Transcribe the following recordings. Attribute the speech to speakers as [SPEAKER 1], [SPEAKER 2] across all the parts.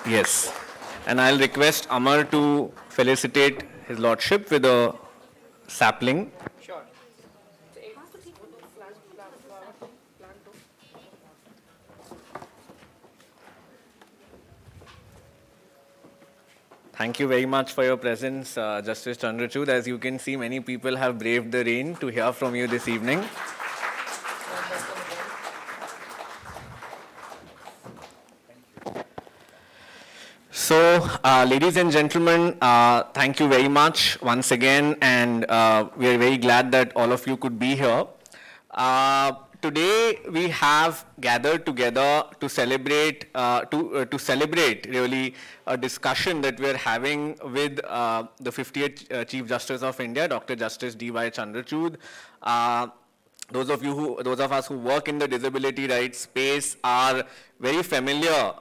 [SPEAKER 1] Yes. And I'll request Amar to felicitate his lordship with a sapling. Thank you very much for your presence, Justice Chandrachud. As you can see, many people have braved the rain to hear from you this evening. So, ladies and gentlemen, thank you very much once again, and we are very glad that all of you could be here. Today, we have gathered together to celebrate, really a discussion that we are having with the 50th Chief Justice of India, Dr. Justice D.Y. Chandrachud. Those of us who work in the disability rights space are very familiar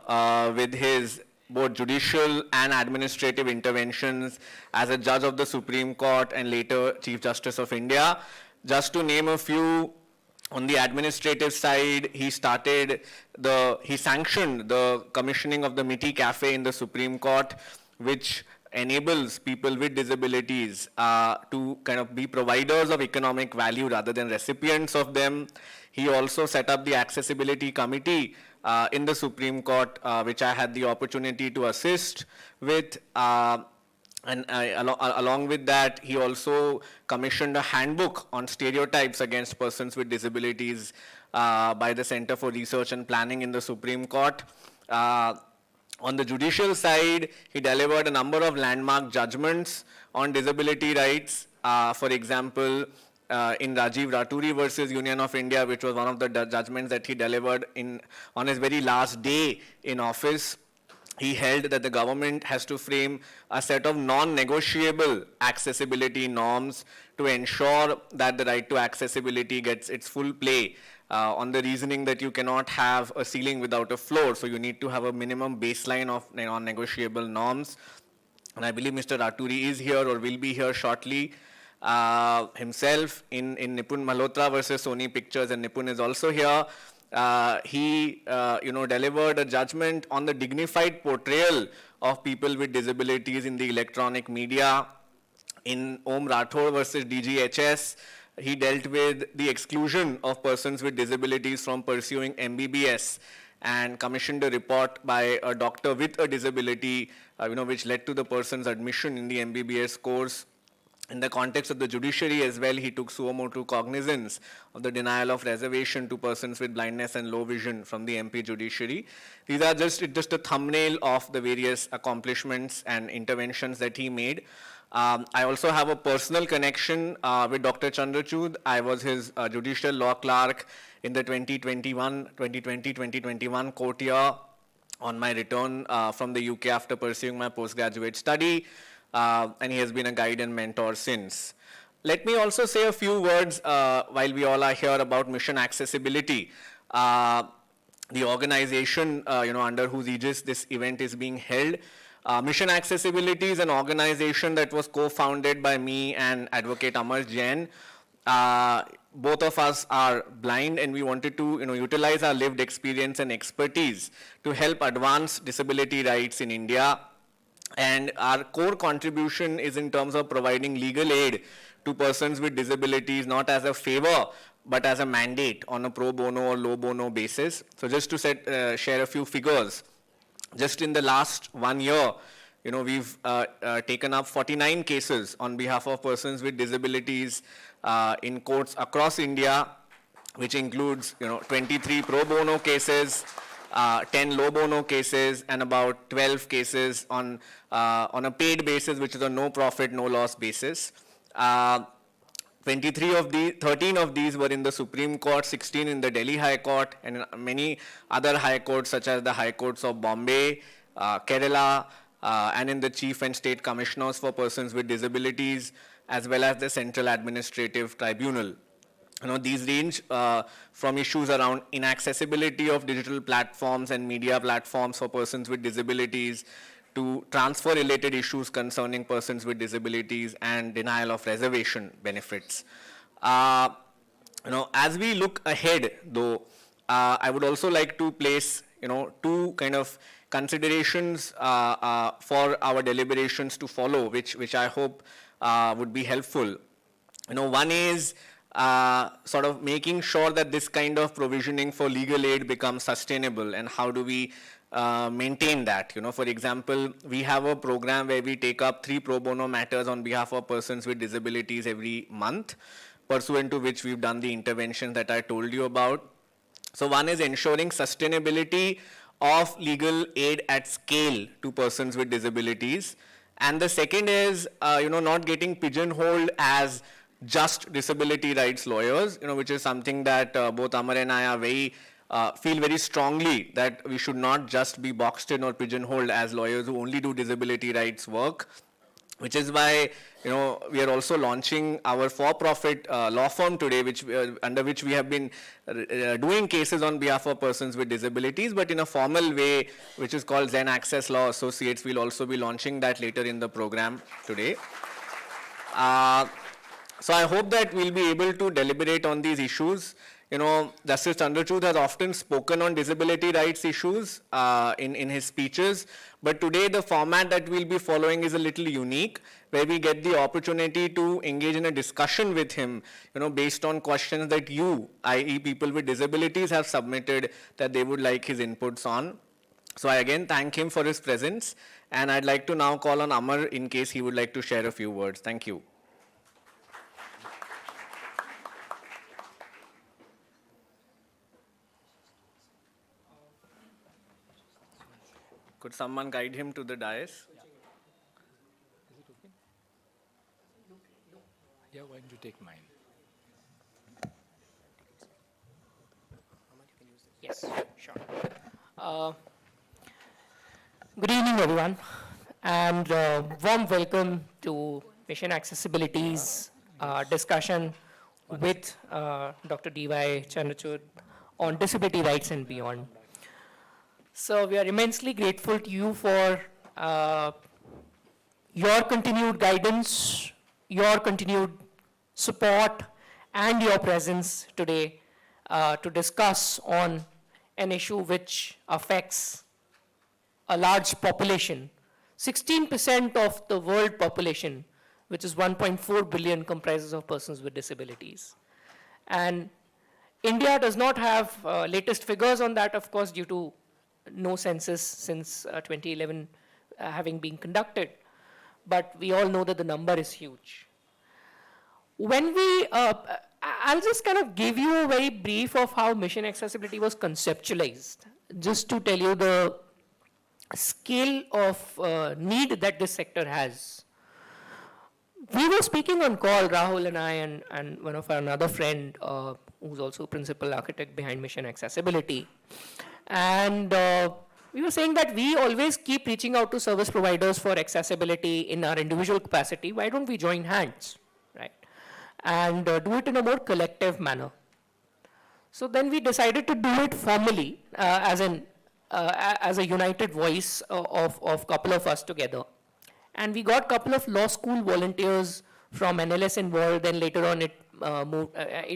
[SPEAKER 1] with his both judicial and administrative interventions as a judge of the Supreme Court and later Chief Justice of India. Just to name a few, on the administrative side, he sanctioned the commissioning of the MITI Cafe in the Supreme Court, which enables people with disabilities to kind of be providers of economic value rather than recipients of them. He also set up the Accessibility Committee in the Supreme Court, which I had the opportunity to assist with. Along with that, he also commissioned a handbook on stereotypes against persons with disabilities by the Center for Research and Planning in the Supreme Court. On the judicial side, he delivered a number of landmark judgments on disability rights. For example, in Rajiv Raturi versus Union of India, which was one of the judgments that he delivered on his very last day in office, he held that the government has to frame a set of non-negotiable accessibility norms to ensure that the right to accessibility gets its full play, on the reasoning that you cannot have a ceiling without a floor, so you need to have a minimum baseline of non-negotiable norms. And I believe Mr. Raturi is here or will be here shortly himself in Nipun Malhotra versus Sony Pictures, and Nipun is also here. He delivered a judgment on the dignified portrayal of people with disabilities in the electronic media. In Om Rathore versus DGHS, he dealt with the exclusion of persons with disabilities from pursuing MBBS and commissioned a report by a doctor with a disability, which led to the person's admission in the MBBS course. In the context of the judiciary as well, he took suo motu cognizance of the denial of reservation to persons with blindness and low vision from the MP judiciary. These are just a thumbnail of the various accomplishments and interventions that he made. I also have a personal connection with Dr. Chandrachud. I was his judicial law clerk in the 2020-2021 court year on my return from the UK after pursuing my postgraduate study. And he has been a guide and mentor since. Let me also say a few words while we all are here about Mission Accessibility, the organization under whose aegis this event is being held. Mission Accessibility is an organization that was co-founded by me and Advocate Amar Jain. Both of us are blind, and we wanted to utilize our lived experience and expertise to help advance disability rights in India. And our core contribution is in terms of providing legal aid to persons with disabilities, not as a favor, but as a mandate on a pro bono or low bono basis. So just to share a few figures, just in the last 1 year, we've taken up 49 cases on behalf of persons with disabilities in courts across India, which includes 23 pro bono cases, 10 low bono cases, and about 12 cases on a paid basis, which is a no profit, no loss basis. 13 of these were in the Supreme Court, 16 in the Delhi High Court, and many other high courts such as the High Courts of Bombay, Kerala, and in the Chief and State Commissioners for Persons with Disabilities, as well as the Central Administrative Tribunal. These range from issues around inaccessibility of digital platforms and media platforms for persons with disabilities to transfer-related issues concerning persons with disabilities and denial of reservation benefits. As we look ahead, though, I would also like to place two kind of considerations for our deliberations to follow, which I hope would be helpful. One is sort of making sure that this kind of provisioning for legal aid becomes sustainable, and how do we maintain that. For example, we have a program where we take up 3 pro bono matters on behalf of persons with disabilities every month, pursuant to which we've done the interventions that I told you about. So one is ensuring sustainability of legal aid at scale to persons with disabilities. And the second is, not getting pigeonholed as just disability rights lawyers, which is something that both Amar and I are feel very strongly that we should not just be boxed in or pigeonholed as lawyers who only do disability rights work, which is why, we are also launching our for-profit law firm today, under which we have been doing cases on behalf of persons with disabilities, but in a formal way, which is called Zen Access Law Associates. We'll also be launching that later in the program today. So I hope that we'll be able to deliberate on these issues. Justice Chandrachud has often spoken on disability rights issues in his speeches, but today the format that we'll be following is a little unique, where we get the opportunity to engage in a discussion with him, based on questions that you, i.e. people with disabilities, have submitted that they would like his inputs on. So I again thank him for his presence, and I'd like to now call on Amar in case he would like to share a few words. Thank you. Could someone guide him to the dais?
[SPEAKER 2] Is it okay? Yeah, why don't you take mine?
[SPEAKER 3] Yes, sure. Good evening, everyone, and warm welcome to Mission Accessibility's discussion with Dr. D.Y. Chandrachud on disability rights and beyond. So we are immensely grateful to you for your continued guidance, your continued support, and your presence today to discuss on an issue which affects a large population. 16% of the world population, which is 1.4 billion, comprises of persons with disabilities. And India does not have latest figures on that, of course, due to no census since 2011 having been conducted, but we all know that the number is huge. When we, I'll just kind of give you a very brief of how Mission Accessibility was conceptualized, just to tell you the scale of need that this sector has. We were speaking on call, Rahul and I, and one of our another friend, who's also principal architect behind Mission Accessibility. And we were saying that we always keep reaching out to service providers for accessibility in our individual capacity. Why don't we join hands, right? And do it in a more collective manner. So then we decided to do it formally as a united voice of a couple of us together. And we got a couple of law school volunteers from NLS involved, then later on it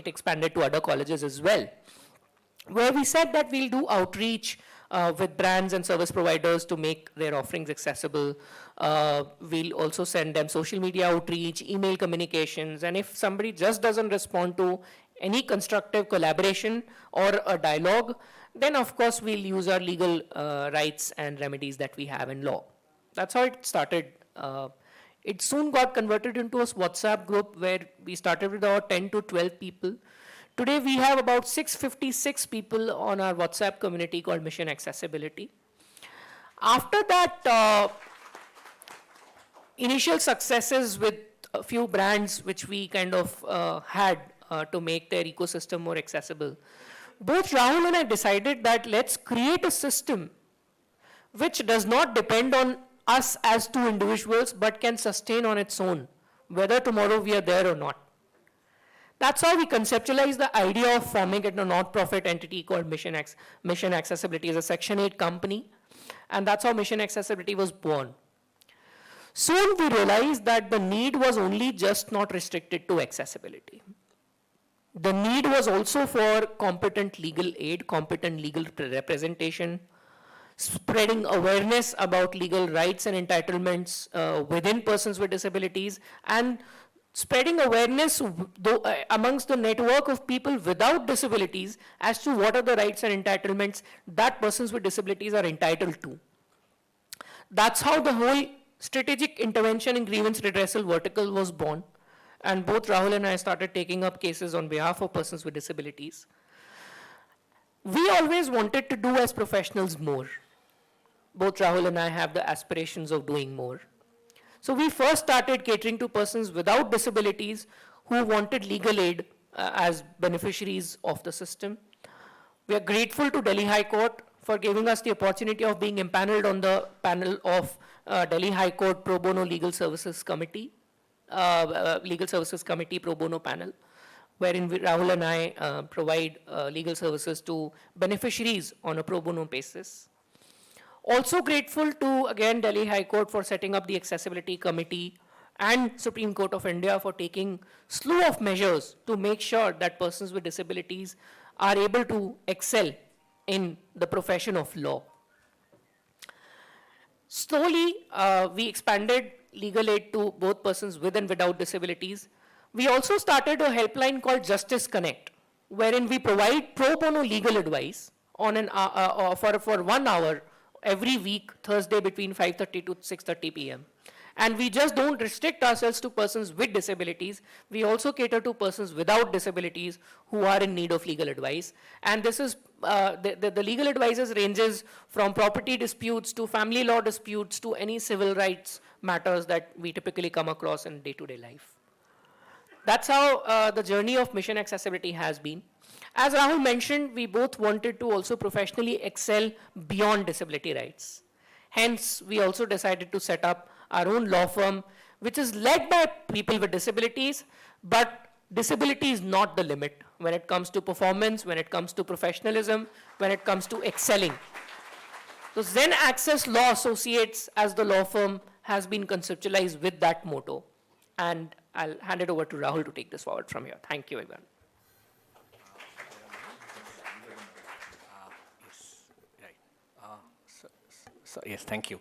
[SPEAKER 3] expanded to other colleges as well, where we said that we'll do outreach with brands and service providers to make their offerings accessible. We'll also send them social media outreach, email communications, and if somebody just doesn't respond to any constructive collaboration or a dialogue, then of course we'll use our legal rights and remedies that we have in law. That's how it started. It soon got converted into a WhatsApp group where we started with about 10 to 12 people. Today we have about 656 people on our WhatsApp community called Mission Accessibility. After that, initial successes with a few brands which we kind of had to make their ecosystem more accessible, both Rahul and I decided that let's create a system which does not depend on us as two individuals but can sustain on its own, whether tomorrow we are there or not. That's how we conceptualized the idea of forming a non-profit entity called Mission Accessibility as a Section 8 company, and that's how Mission Accessibility was born. Soon we realized that the need was only just not restricted to accessibility. The need was also for competent legal aid, competent legal representation, spreading awareness about legal rights and entitlements within persons with disabilities, and spreading awareness amongst the network of people without disabilities as to what are the rights and entitlements that persons with disabilities are entitled to. That's how the whole strategic intervention in grievance redressal vertical was born. And both Rahul and I started taking up cases on behalf of persons with disabilities. We always wanted to do as professionals more. Both Rahul and I have the aspirations of doing more. So we first started catering to persons without disabilities who wanted legal aid as beneficiaries of the system. We are grateful to Delhi High Court for giving us the opportunity of being impaneled on the panel of Delhi High Court Pro Bono Legal Services Committee, Legal Services Committee Pro Bono panel, wherein Rahul and I provide legal services to beneficiaries on a pro bono basis. Also grateful to, again, Delhi High Court for setting up the Accessibility Committee and Supreme Court of India for taking slew of measures to make sure that persons with disabilities are able to excel in the profession of law. Slowly, we expanded legal aid to both persons with and without disabilities. We also started a helpline called Justice Connect, wherein we provide pro bono legal advice on for 1 hour every week, Thursday between 5:30 to 6:30 p.m. And we just don't restrict ourselves to persons with disabilities. We also cater to persons without disabilities who are in need of legal advice. And this is, the legal advices ranges from property disputes to family law disputes to any civil rights matters that we typically come across in day-to-day life. That's how the journey of Mission Accessibility has been. As Rahul mentioned, we both wanted to also professionally excel beyond disability rights. Hence, we also decided to set up our own law firm, which is led by people with disabilities, but disability is not the limit when it comes to performance, when it comes to professionalism, when it comes to excelling. So Zen Access Law Associates as the law firm has been conceptualized with that motto. And I'll hand it over to Rahul to take this forward from here. Thank you, everyone.
[SPEAKER 1] Yes, thank you.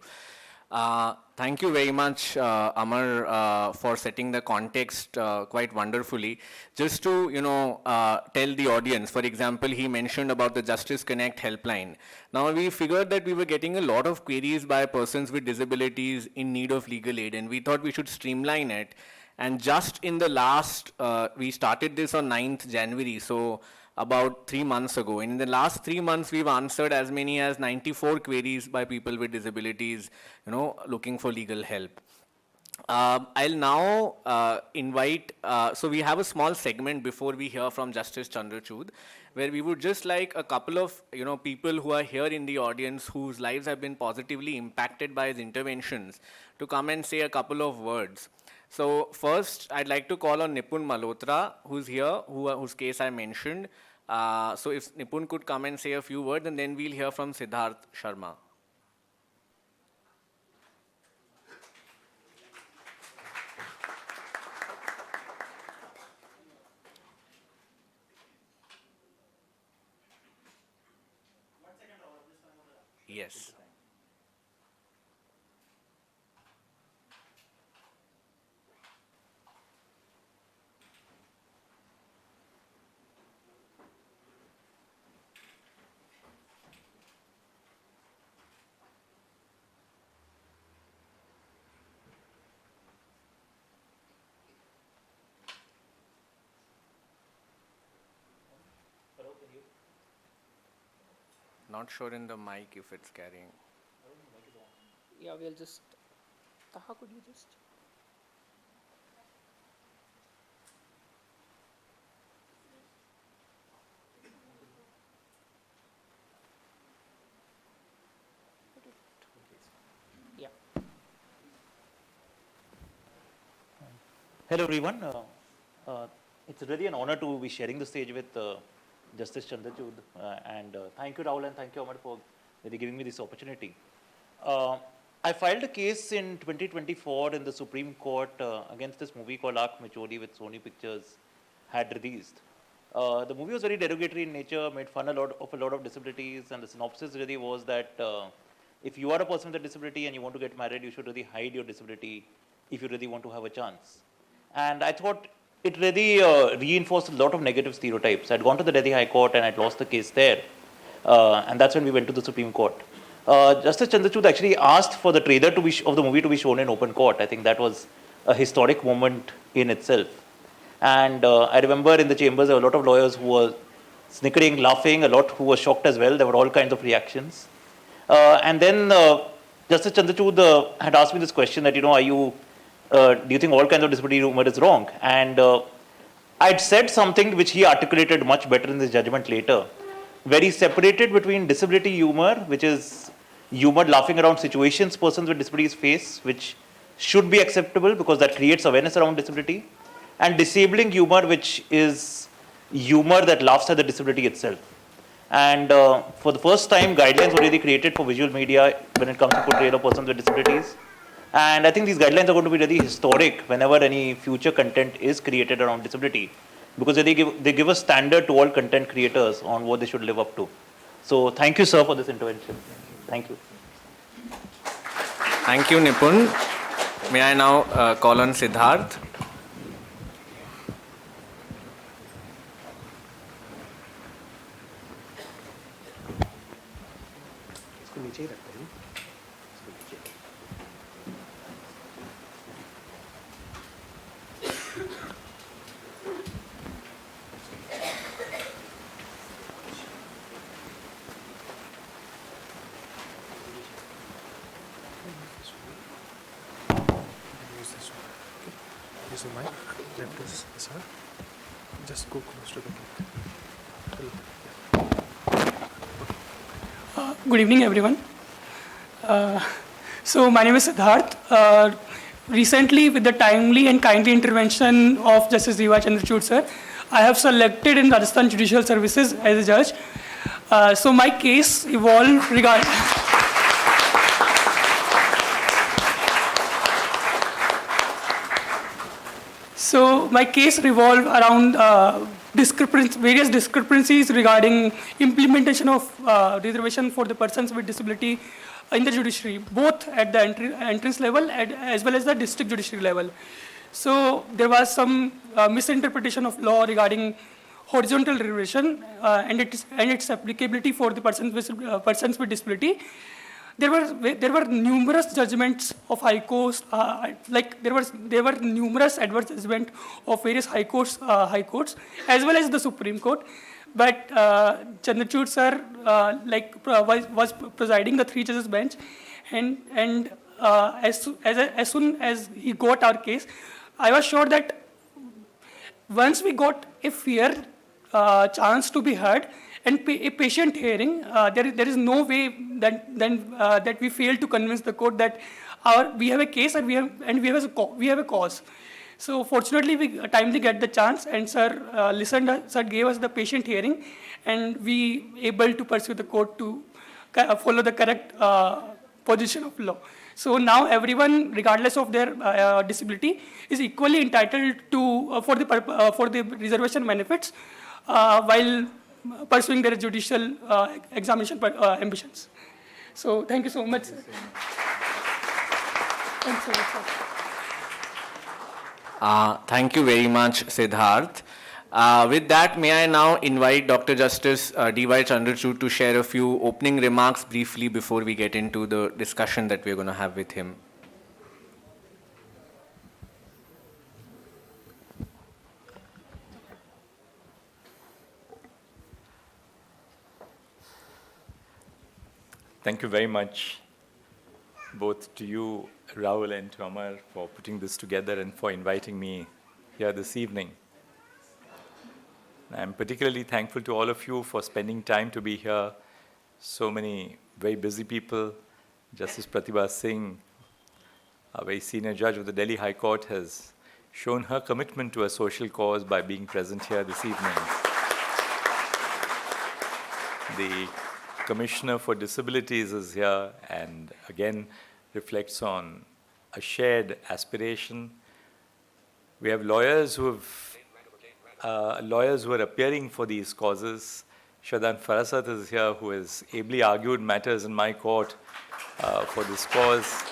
[SPEAKER 1] Thank you very much, Amar, for setting the context quite wonderfully. Just to, tell the audience, for example, he mentioned about the Justice Connect helpline. Now, we figured that we were getting a lot of queries by persons with disabilities in need of legal aid, and we thought we should streamline it. And just in the last, we started this on 9th January, so about 3 months ago. And in the last 3 months, we've answered as many as 94 queries by people with disabilities, looking for legal help. I'll now invite, so we have a small segment before we hear from Justice Chandrachud, where we would just like a couple of, people who are here in the audience whose lives have been positively impacted by his interventions to come and say a couple of words. So first, I'd like to call on Nipun Malhotra, who's here, whose case I mentioned. So if Nipun could come and say a few words, and then we'll hear from Siddharth Sharma. Yes. Not sure in the mic if it's carrying.
[SPEAKER 3] Yeah, we'll just, Taha, could you just? Yeah.
[SPEAKER 4] Hello everyone. It's really an honor to be sharing the stage with Justice Chandrachud, and thank you Rahul and thank you Amar for really giving me this opportunity. I filed a case in 2024 in the Supreme Court against this movie called Aak Micholi, which Sony Pictures had released. The movie was very derogatory in nature, made fun of a lot of disabilities, and the synopsis really was that if you are a person with a disability and you want to get married, you should really hide your disability if you really want to have a chance. And I thought it really reinforced a lot of negative stereotypes. I'd gone to the Delhi High Court and I'd lost the case there. And that's when we went to the Supreme Court. Justice Chandrachud actually asked for the trailer of the movie to be shown in open court. I think that was a historic moment in itself. And I remember in the chambers there were a lot of lawyers who were snickering, laughing, a lot who were shocked as well. There were all kinds of reactions. And then Justice Chandrachud had asked me this question that, do you think all kinds of disability humor is wrong? And I'd said something which he articulated much better in his judgment later, where he separated between disability humor, which is humor laughing around situations persons with disabilities face, which should be acceptable because that creates awareness around disability, and disabling humor, which is humor that laughs at the disability itself. And for the first time, guidelines were really created for visual media when it comes to portrayal of persons with disabilities. And I think these guidelines are going to be really historic whenever any future content is created around disability, because they give a standard to all content creators on what they should live up to. So thank you, sir, for this intervention. Thank you.
[SPEAKER 1] Thank you, Nipun. May I now call on Siddharth?
[SPEAKER 5] Use the mic, let this, sir. Just go close to the mic.
[SPEAKER 6] Good evening, everyone. So my name is Siddharth. Recently, with the timely and kindly intervention of Justice D.Y. Chandrachud, sir, I have selected in Rajasthan Judicial Services as a judge. So my case evolved regarding... So my case revolved around various discrepancies regarding implementation of reservation for the persons with disability in the judiciary, both at the entrance level as well as the district judiciary level. So there was some misinterpretation of law regarding horizontal reservation and its applicability for the persons with disability. There were numerous judgments of high courts, there were numerous adverse judgments of various high courts as well as the Supreme Court. But Chandrachud sir was presiding the three judges bench, and as soon as he got our case, I was sure that once we got a fair chance to be heard and a patient hearing, there is no way that we fail to convince the court that we have a case and we have a cause. So fortunately, we timely get the chance, and sir sir gave us the patient hearing, and we able to pursue the court to follow the correct position of law. So now everyone, regardless of their disability, is equally entitled to for the reservation benefits while pursuing their judicial examination ambitions. So thank you so much, sir. Thanks so much, sir.
[SPEAKER 1] Thank you very much, Siddharth. With that, may I now invite Dr. Justice D.Y. Chandrachud to share a few opening remarks briefly before we get into the discussion that we're going to have with him.
[SPEAKER 2] Thank you very much, both to you, Rahul, and to Amar, for putting this together and for inviting me here this evening. I'm particularly thankful to all of you for spending time to be here. So many very busy people. Justice Pratibha Singh, a very senior judge of the Delhi High Court, has shown her commitment to a social cause by being present here this evening. The Commissioner for Disabilities is here and again reflects on a shared aspiration. We have lawyers who are appearing for these causes, Shadan Farasat is here, who has ably argued matters in my court for this cause.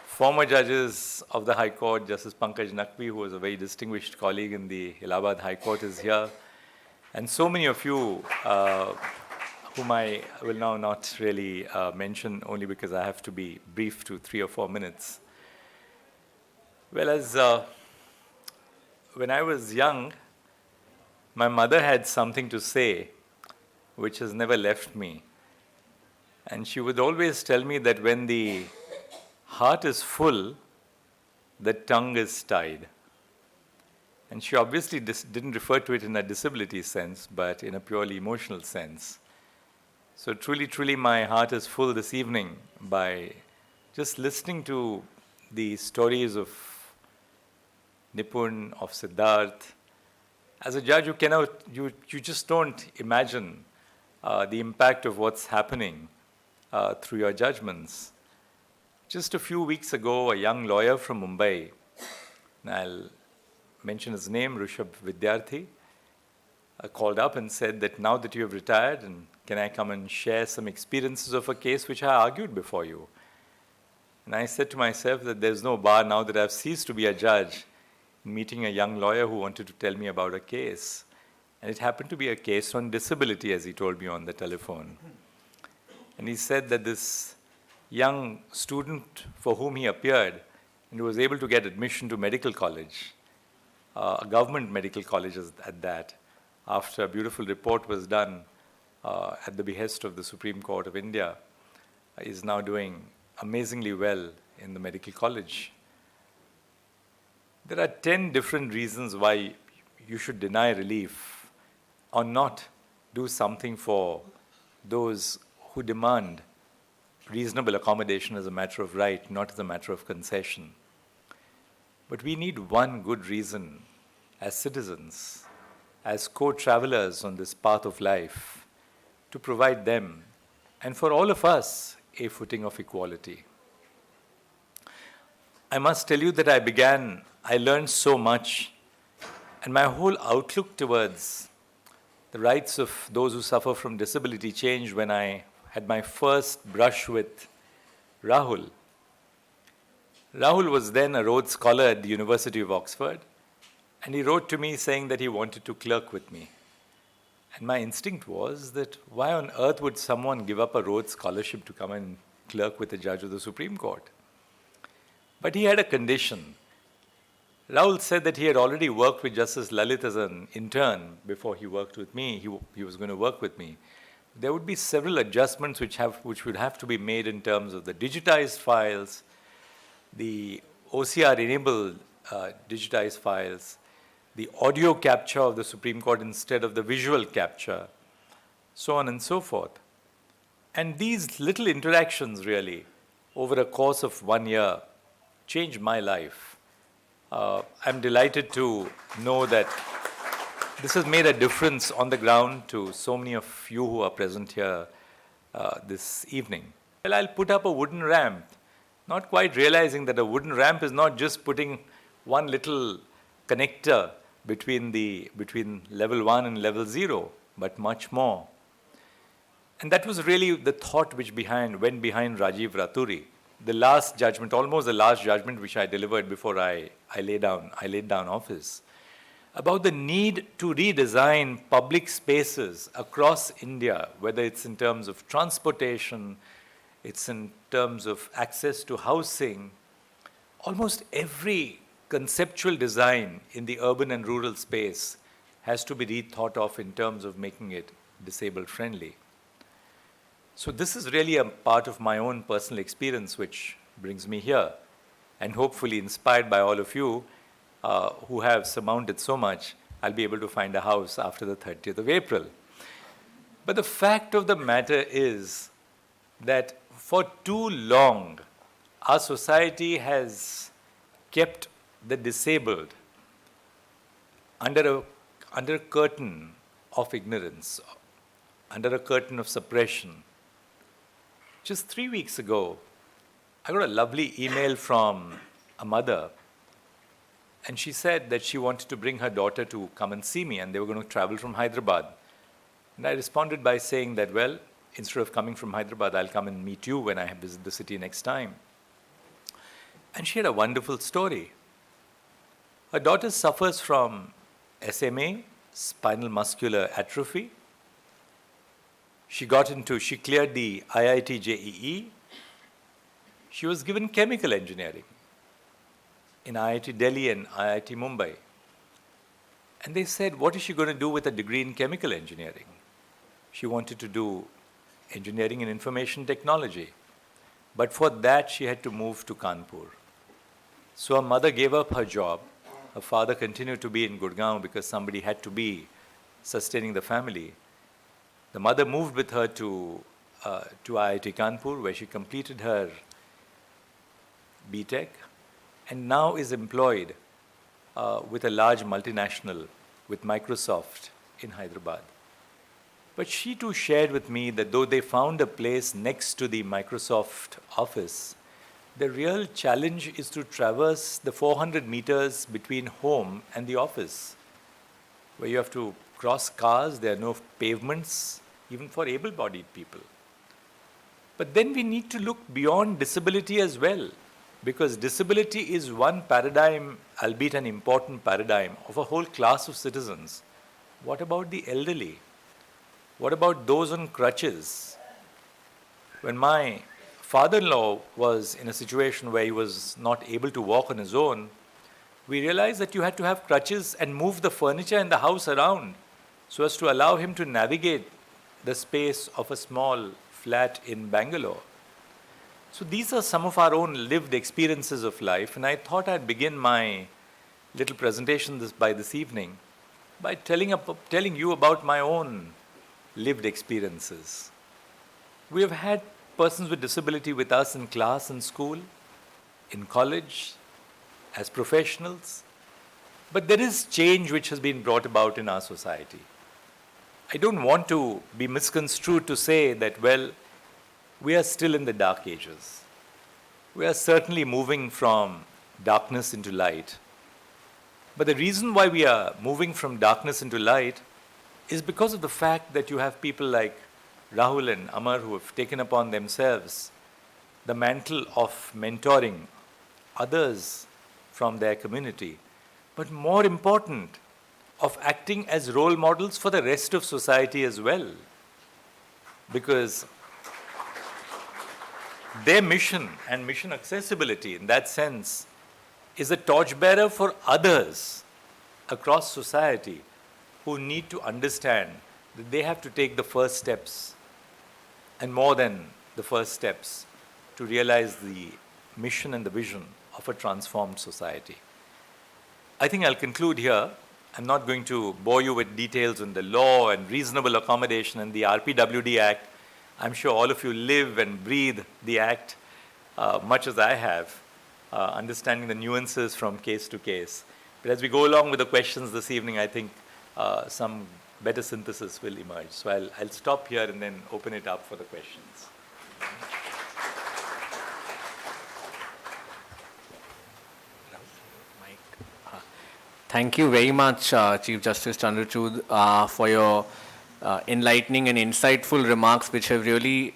[SPEAKER 2] Former judges of the High Court, Justice Pankaj Naqvi, who was a very distinguished colleague in the Allahabad High Court, is here. And so many of you whom I will now not really mention, only because I have to be brief to 3 or 4 minutes. Well, as when I was young, my mother had something to say which has never left me. And she would always tell me that when the heart is full, the tongue is tied. And she obviously didn't refer to it in a disability sense, but in a purely emotional sense. So truly, truly, my heart is full this evening by just listening to the stories of Nipun, of Siddharth. As a judge, you just don't imagine the impact of what's happening through your judgments. Just a few weeks ago, a young lawyer from Mumbai, and I'll mention his name, Rishabh Vidyarthi, called up and said that now that you have retired, and can I come and share some experiences of a case which I argued before you? And I said to myself that there's no bar now that I've ceased to be a judge in meeting a young lawyer who wanted to tell me about a case. And it happened to be a case on disability, as he told me on the telephone. And he said that this young student for whom he appeared and who was able to get admission to medical college, a government medical college at that, after a beautiful report was done at the behest of the Supreme Court of India, is now doing amazingly well in the medical college. There are 10 different reasons why you should deny relief or not do something for those who demand reasonable accommodation as a matter of right, not as a matter of concession. But we need one good reason as citizens, as co-travelers on this path of life, to provide them, and for all of us, a footing of equality. I must tell you that I learned so much, and my whole outlook towards the rights of those who suffer from disability changed when I had my first brush with Rahul. Rahul was then a Rhodes Scholar at the University of Oxford, and he wrote to me saying that he wanted to clerk with me. And my instinct was that why on earth would someone give up a Rhodes Scholarship to come and clerk with a judge of the Supreme Court? But he had a condition. Rahul said that he had already worked with Justice Lalit as an intern before he worked with me. He was going to work with me. There would be several adjustments which would have to be made in terms of the digitized files, the OCR-enabled digitized files, the audio capture of the Supreme Court instead of the visual capture, so on and so forth. And these little interactions really, over a course of 1 year, changed my life. I'm delighted to know that this has made a difference on the ground to so many of you who are present here this evening. Well, I'll put up a wooden ramp, not quite realizing that a wooden ramp is not just putting one little connector between level 1 and level 0, but much more. And that was really the thought which went behind Rajiv Raturi, the last judgment, almost the last judgment which I delivered before I laid down office, about the need to redesign public spaces across India, whether it's in terms of transportation, it's in terms of access to housing. Almost every conceptual design in the urban and rural space has to be rethought of in terms of making it disabled friendly. So this is really a part of my own personal experience which brings me here, and hopefully inspired by all of you who have surmounted so much, I'll be able to find a house after the 30th of April. But the fact of the matter is that for too long, our society has kept the disabled under a curtain of ignorance, under a curtain of suppression. Just 3 weeks ago, I got a lovely email from a mother, and she said that she wanted to bring her daughter to come and see me, and they were going to travel from Hyderabad And I responded by saying that, well, instead of coming from Hyderabad, I'll come and meet you when I visit the city next time. And she had a wonderful story. Her daughter suffers from SMA, spinal muscular atrophy. She cleared the IIT JEE. She was given chemical engineering in IIT Delhi and IIT Mumbai. And they said, what is she going to do with a degree in chemical engineering? She wanted to do engineering and information technology. But for that, she had to move to Kanpur. So her mother gave up her job. Her father continued to be in Gurgaon because somebody had to be sustaining the family. The mother moved with her to IIT Kanpur, where she completed her BTech and now is employed with a large multinational, with Microsoft in Hyderabad. But she too shared with me that though they found a place next to the Microsoft office, the real challenge is to traverse the 400 meters between home and the office, where you have to cross cars, there are no pavements, even for able-bodied people. But then we need to look beyond disability as well, because disability is one paradigm, albeit an important paradigm, of a whole class of citizens. What about the elderly? What about those on crutches? When my father-in-law was in a situation where he was not able to walk on his own, we realized that you had to have crutches and move the furniture in the house around so as to allow him to navigate the space of a small flat in Bangalore. So these are some of our own lived experiences of life, and I thought I'd begin my little presentation this evening by telling you about my own lived experiences. We have had persons with disability with us in class and school, in college, as professionals, but there is change which has been brought about in our society. I don't want to be misconstrued to say that, well, we are still in the dark ages. We are certainly moving from darkness into light. But the reason why we are moving from darkness into light is because of the fact that you have people like Rahul and Amar who have taken upon themselves the mantle of mentoring others from their community, but more important, of acting as role models for the rest of society as well. Because their mission and mission accessibility in that sense is a torchbearer for others across society who need to understand that they have to take the first steps, and more than the first steps, to realize the mission and the vision of a transformed society. I think I'll conclude here. I'm not going to bore you with details on the law and reasonable accommodation and the RPWD Act. I'm sure all of you live and breathe the Act much as I have, understanding the nuances from case to case. But as we go along with the questions this evening, I think some better synthesis will emerge. So I'll stop here and then open it up for the questions.
[SPEAKER 1] Thank you very much, Chief Justice Chandrachud, for your enlightening and insightful remarks, which have really,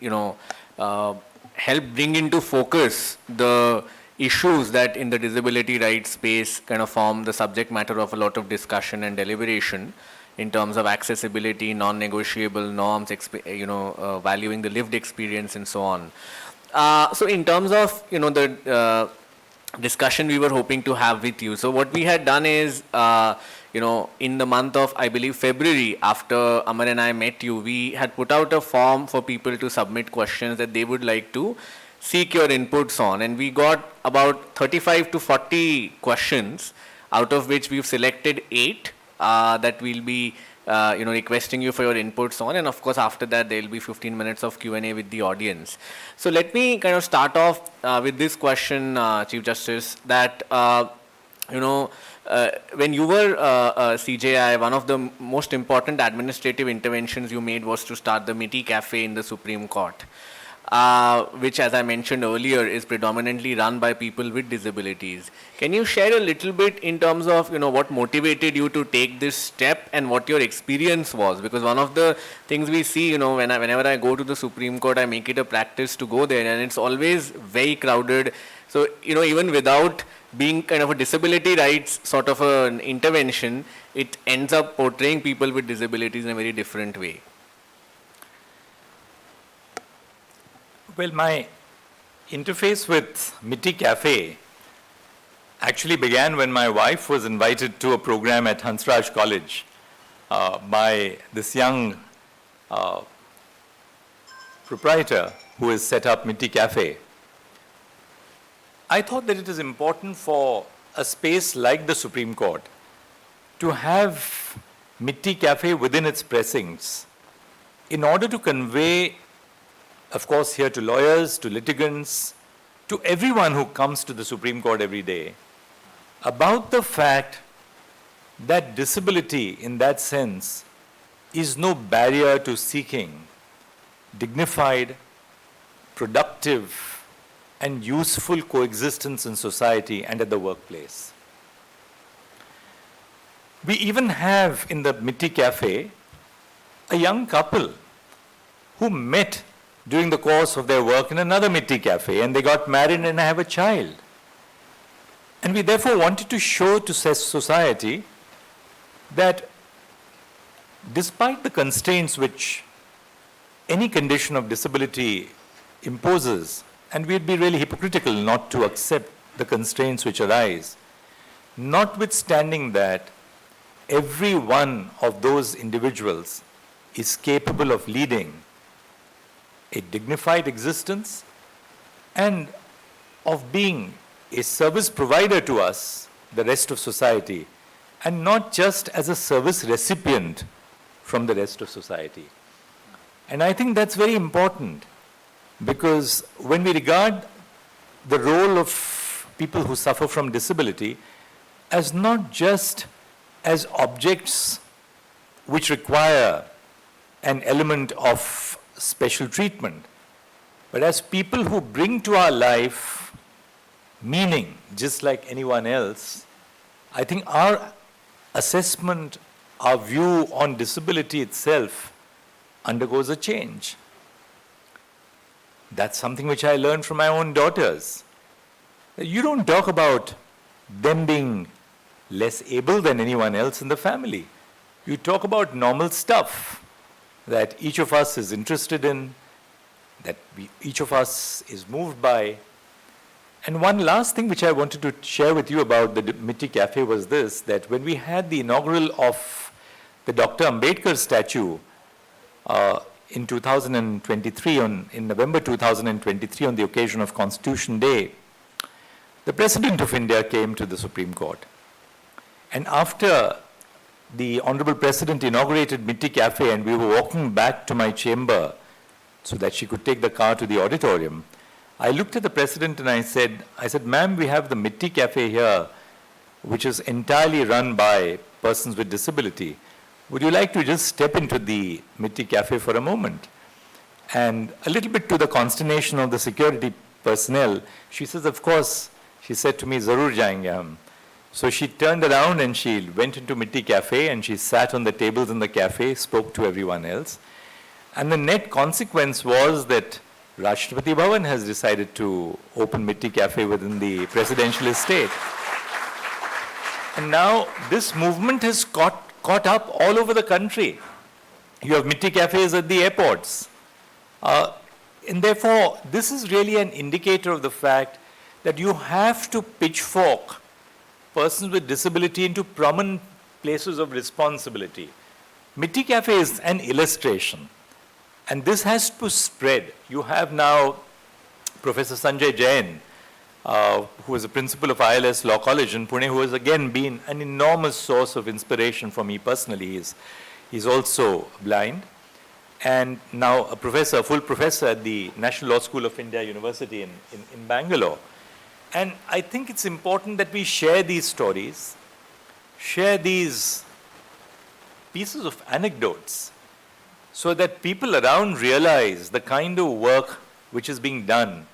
[SPEAKER 1] helped bring into focus the issues that in the disability rights space kind of form the subject matter of a lot of discussion and deliberation in terms of accessibility, non-negotiable norms, valuing the lived experience and so on. So in terms of, the discussion we were hoping to have with you. So what we had done is, in the month of, I believe, February, after Amar and I met you, we had put out a form for people to submit questions that they would like to seek your inputs on. And we got about 35 to 40 questions, out of which we've selected 8 that we'll be requesting you for your inputs on. And of course, after that, there'll be 15 minutes of Q&A with the audience. So let me kind of start off with this question, Chief Justice, that, when you were CJI, one of the most important administrative interventions you made was to start the MITI Cafe in the Supreme Court. which, as I mentioned earlier, is predominantly run by people with disabilities. Can you share a little bit in terms of, what motivated you to take this step and what your experience was? Because one of the things we see, whenever I go to the Supreme Court, I make it a practice to go there, and it's always very crowded. So, even without being kind of a disability rights sort of an intervention, it ends up portraying people with disabilities in a very different way.
[SPEAKER 2] Well, my interface with Mitti Cafe actually began when my wife was invited to a program at Hansraj College by this young proprietor who has set up Mitti Cafe. I thought that it is important for a space like the Supreme Court to have Mitti Cafe within its precincts in order to convey, of course, here to lawyers, to litigants, to everyone who comes to the Supreme Court every day, about the fact that disability in that sense is no barrier to seeking dignified, productive, and useful coexistence in society and at the workplace. We even have in the Mitti Cafe a young couple who met during the course of their work in another Mitti Cafe, and they got married and have a child. And we therefore wanted to show to society that despite the constraints which any condition of disability imposes, and we'd be really hypocritical not to accept the constraints which arise, notwithstanding that, every one of those individuals is capable of leading a dignified existence and of being a service provider to us, the rest of society, and not just as a service recipient from the rest of society. And I think that's very important, because when we regard the role of people who suffer from disability as not just as objects which require an element of special treatment, but as people who bring to our life meaning just like anyone else, I think our assessment, our view on disability itself undergoes a change. That's something which I learned from my own daughters. You don't talk about them being less able than anyone else in the family. You talk about normal stuff that each of us is interested in, that each of us is moved by. And one last thing which I wanted to share with you about the Mitti Cafe was this, that when we had the inaugural of the Dr. Ambedkar statue in 2023, in November 2023, on the occasion of Constitution Day, the President of India came to the Supreme Court. And after the Honorable President inaugurated Mitti Cafe and we were walking back to my chamber so that she could take the car to the auditorium, I looked at the President and I said, ma'am, we have the Mitti Cafe here, which is entirely run by persons with disability. Would you like to just step into the Mitti Cafe for a moment? And a little bit to the consternation of the security personnel, she says, of course, she said to me, Zarur jayenge hum. So she turned around and she went into Mitti Cafe and she sat on the tables in the cafe, spoke to everyone else. And the net consequence was that Rashtrapati Bhavan has decided to open Mitti Cafe within the presidential estate. And now this movement has caught up all over the country. You have Mitti Cafes at the airports. And therefore, this is really an indicator of the fact that you have to pitchfork persons with disability into prominent places of responsibility. Mitti Cafe is an illustration. And this has to spread. You have now Professor Sanjay Jain, who is a principal of ILS Law College in Pune, who has again been an enormous source of inspiration for me personally. He's also blind. And now a full professor at the National Law School of India University in Bangalore. And I think it's important that we share these stories, share these pieces of anecdotes, so that people around realize the kind of work which is being done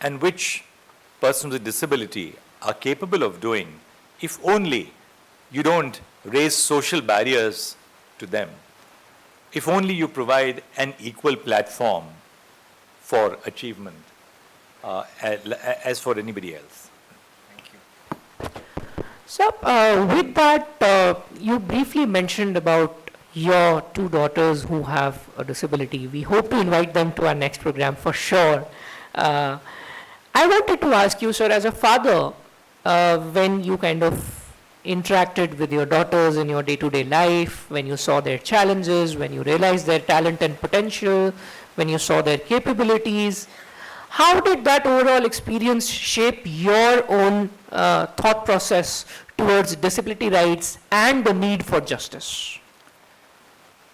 [SPEAKER 2] and which persons with disability are capable of doing, if only you don't raise social barriers to them, if only you provide an equal platform for achievement as for anybody else.
[SPEAKER 3] So, with that, you briefly mentioned about your two daughters who have a disability. We hope to invite them to our next program for sure. I wanted to ask you, sir, as a father, when you kind of interacted with your daughters in your day-to-day life, when you saw their challenges, when you realized their talent and potential, when you saw their capabilities, how did that overall experience shape your own thought process towards disability rights and the need for justice?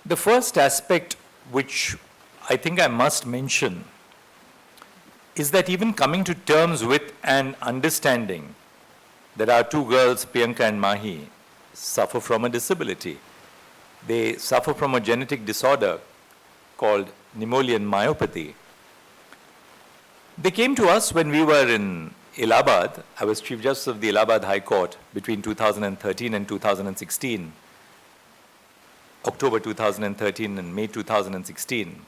[SPEAKER 2] The first aspect which I think I must mention is that even coming to terms with an understanding that our two girls, Priyanka and Mahi, suffer from a disability. They suffer from a genetic disorder called Nemollyan myopathy. They came to us when we were in Allahabad. I was Chief Justice of the Allahabad High Court between 2013 and 2016, October 2013 and May 2016.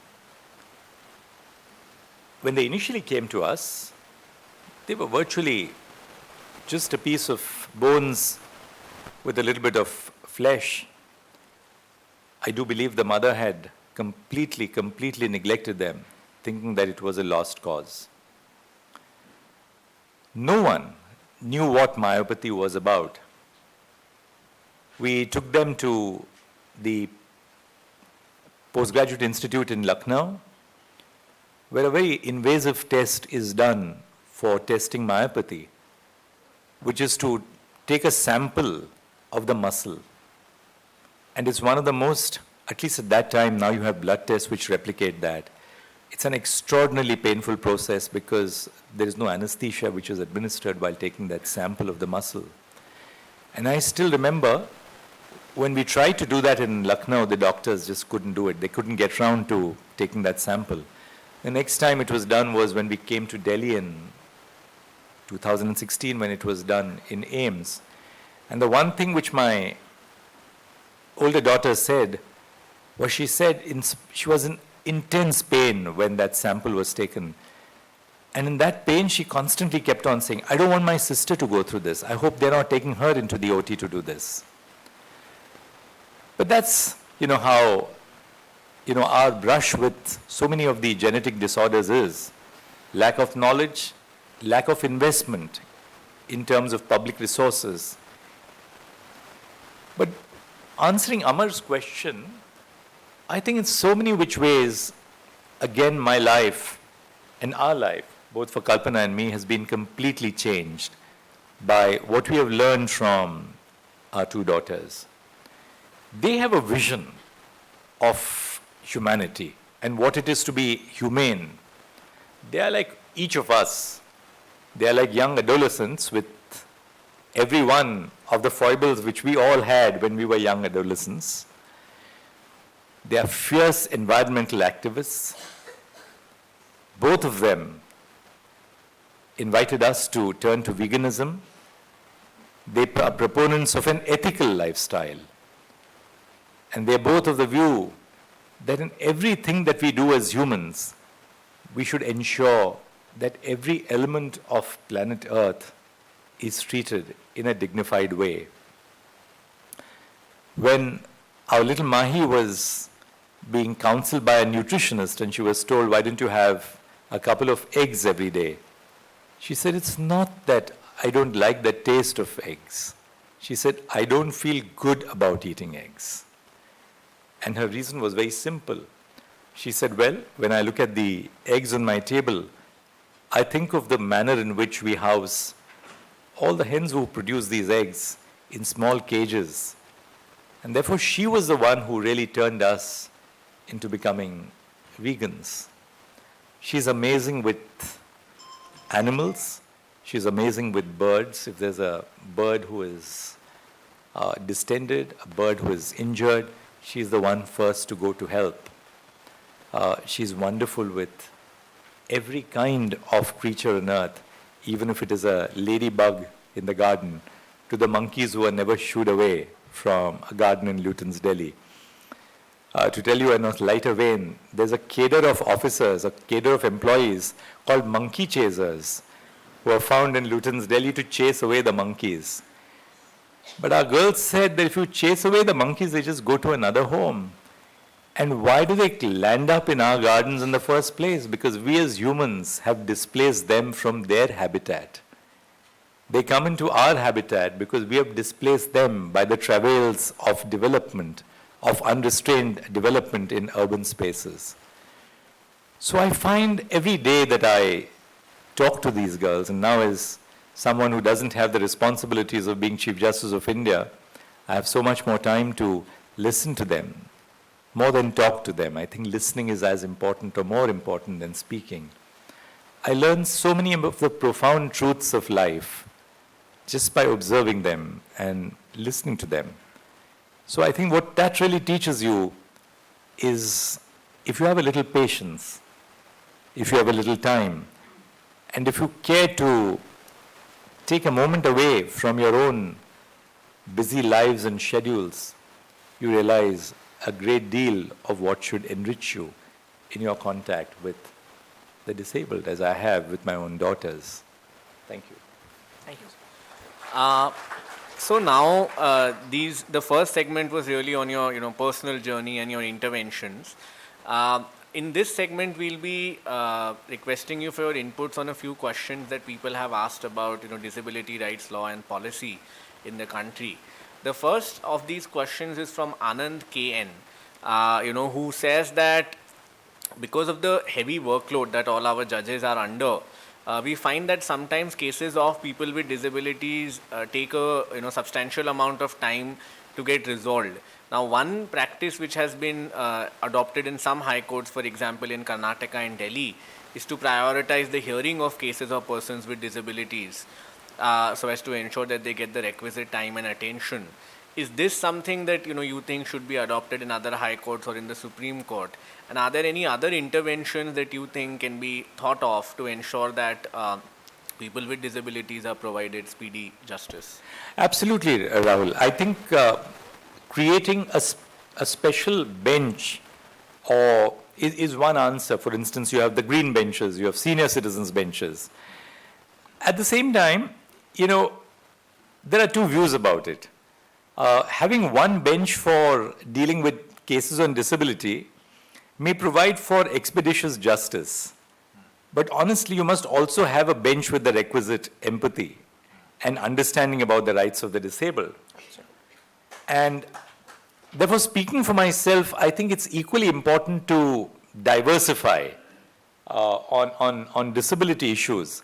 [SPEAKER 2] When they initially came to us, they were virtually just a piece of bones with a little bit of flesh. I do believe the mother had completely neglected them, thinking that it was a lost cause. No one knew what myopathy was about. We took them to the Postgraduate Institute in Lucknow, where a very invasive test is done for testing myopathy, which is to take a sample of the muscle. And it's one of the most, at least at that time, now you have blood tests which replicate that. It's an extraordinarily painful process because there is no anesthesia which is administered while taking that sample of the muscle. And I still remember when we tried to do that in Lucknow, the doctors just couldn't do it. They couldn't get round to taking that sample. The next time it was done was when we came to Delhi in 2016, when it was done in AIMS. And the one thing which my older daughter said was she was in intense pain when that sample was taken. And in that pain, she constantly kept on saying, I don't want my sister to go through this. I hope they're not taking her into the OT to do this. But that's, how, our brush with so many of the genetic disorders is lack of knowledge, lack of investment in terms of public resources. But answering Amar's question, I think in so many which ways, again, my life and our life, both for Kalpana and me, has been completely changed by what we have learned from our two daughters. They have a vision of humanity and what it is to be humane. They are like each of us. They are like young adolescents with every one of the foibles which we all had when we were young adolescents. They are fierce environmental activists. Both of them invited us to turn to veganism. They are proponents of an ethical lifestyle. And they are both of the view that in everything that we do as humans, we should ensure that every element of planet Earth is treated in a dignified way. When our little Mahi was being counseled by a nutritionist and she was told, why don't you have a couple of eggs every day? She said, it's not that I don't like the taste of eggs. She said, I don't feel good about eating eggs. And her reason was very simple. She said, well, when I look at the eggs on my table, I think of the manner in which we house all the hens who produce these eggs in small cages. And therefore, she was the one who really turned us into becoming vegans. She's amazing with animals. She's amazing with birds. If there's a bird who is distended, a bird who is injured, she's the one first to go to help. She's wonderful with every kind of creature on earth, even if it is a ladybug in the garden, to the monkeys who are never shooed away from a garden in Luton's Delhi. To tell you in a lighter vein, there's a cadre of officers, a cadre of employees called monkey chasers who are found in Luton's Delhi to chase away the monkeys. But our girls said that if you chase away the monkeys, they just go to another home. And why do they land up in our gardens in the first place? Because we as humans have displaced them from their habitat. They come into our habitat because we have displaced them by the travails of development, of unrestrained development in urban spaces. So I find every day that I talk to these girls, and now as someone who doesn't have the responsibilities of being Chief Justice of India, I have so much more time to listen to them, more than talk to them. I think listening is as important or more important than speaking. I learn so many of the profound truths of life just by observing them and listening to them. So I think what that really teaches you is, if you have a little patience, if you have a little time, and if you care to take a moment away from your own busy lives and schedules, you realize a great deal of what should enrich you in your contact with the disabled, as I have with my own daughters. Thank you.
[SPEAKER 3] Thank you, sir.
[SPEAKER 1] So now, the first segment was really on your personal journey and your interventions. In this segment, we'll be requesting you for your inputs on a few questions that people have asked about disability rights law and policy in the country. The first of these questions is from Anand KN, who says that because of the heavy workload that all our judges are under, we find that sometimes cases of people with disabilities take a substantial amount of time to get resolved. Now, one practice which has been adopted in some high courts, for example in Karnataka and Delhi, is to prioritize the hearing of cases of persons with disabilities so as to ensure that they get the requisite time and attention. Is this something that you think should be adopted in other high courts or in the Supreme Court? And are there any other interventions that you think can be thought of to ensure that people with disabilities are provided speedy justice?
[SPEAKER 2] Absolutely, Rahul. I think creating a special bench is one answer. For instance, you have the green benches, you have senior citizens benches. At the same time, there are two views about it. Having one bench for dealing with cases on disability may provide for expeditious justice. But honestly, you must also have a bench with the requisite empathy and understanding about the rights of the disabled. And therefore, speaking for myself, I think it's equally important to diversify on disability issues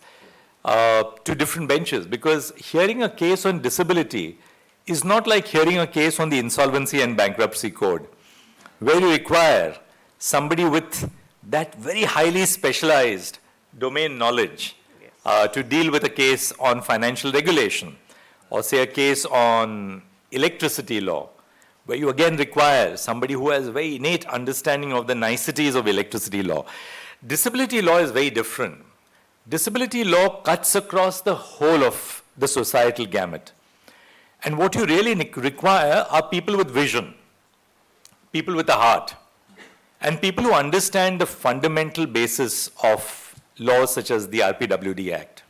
[SPEAKER 2] to different benches, because hearing a case on disability is not like hearing a case on the Insolvency and Bankruptcy Code, where you require somebody with that very highly specialized domain knowledge to deal with a case on financial regulation, or say a case on electricity law, where you again require somebody who has a very innate understanding of the niceties of electricity law. Disability law is very different. Disability law cuts across the whole of the societal gamut. And what you really require are people with vision, people with a heart, and people who understand the fundamental basis of laws such as the RPWD Act.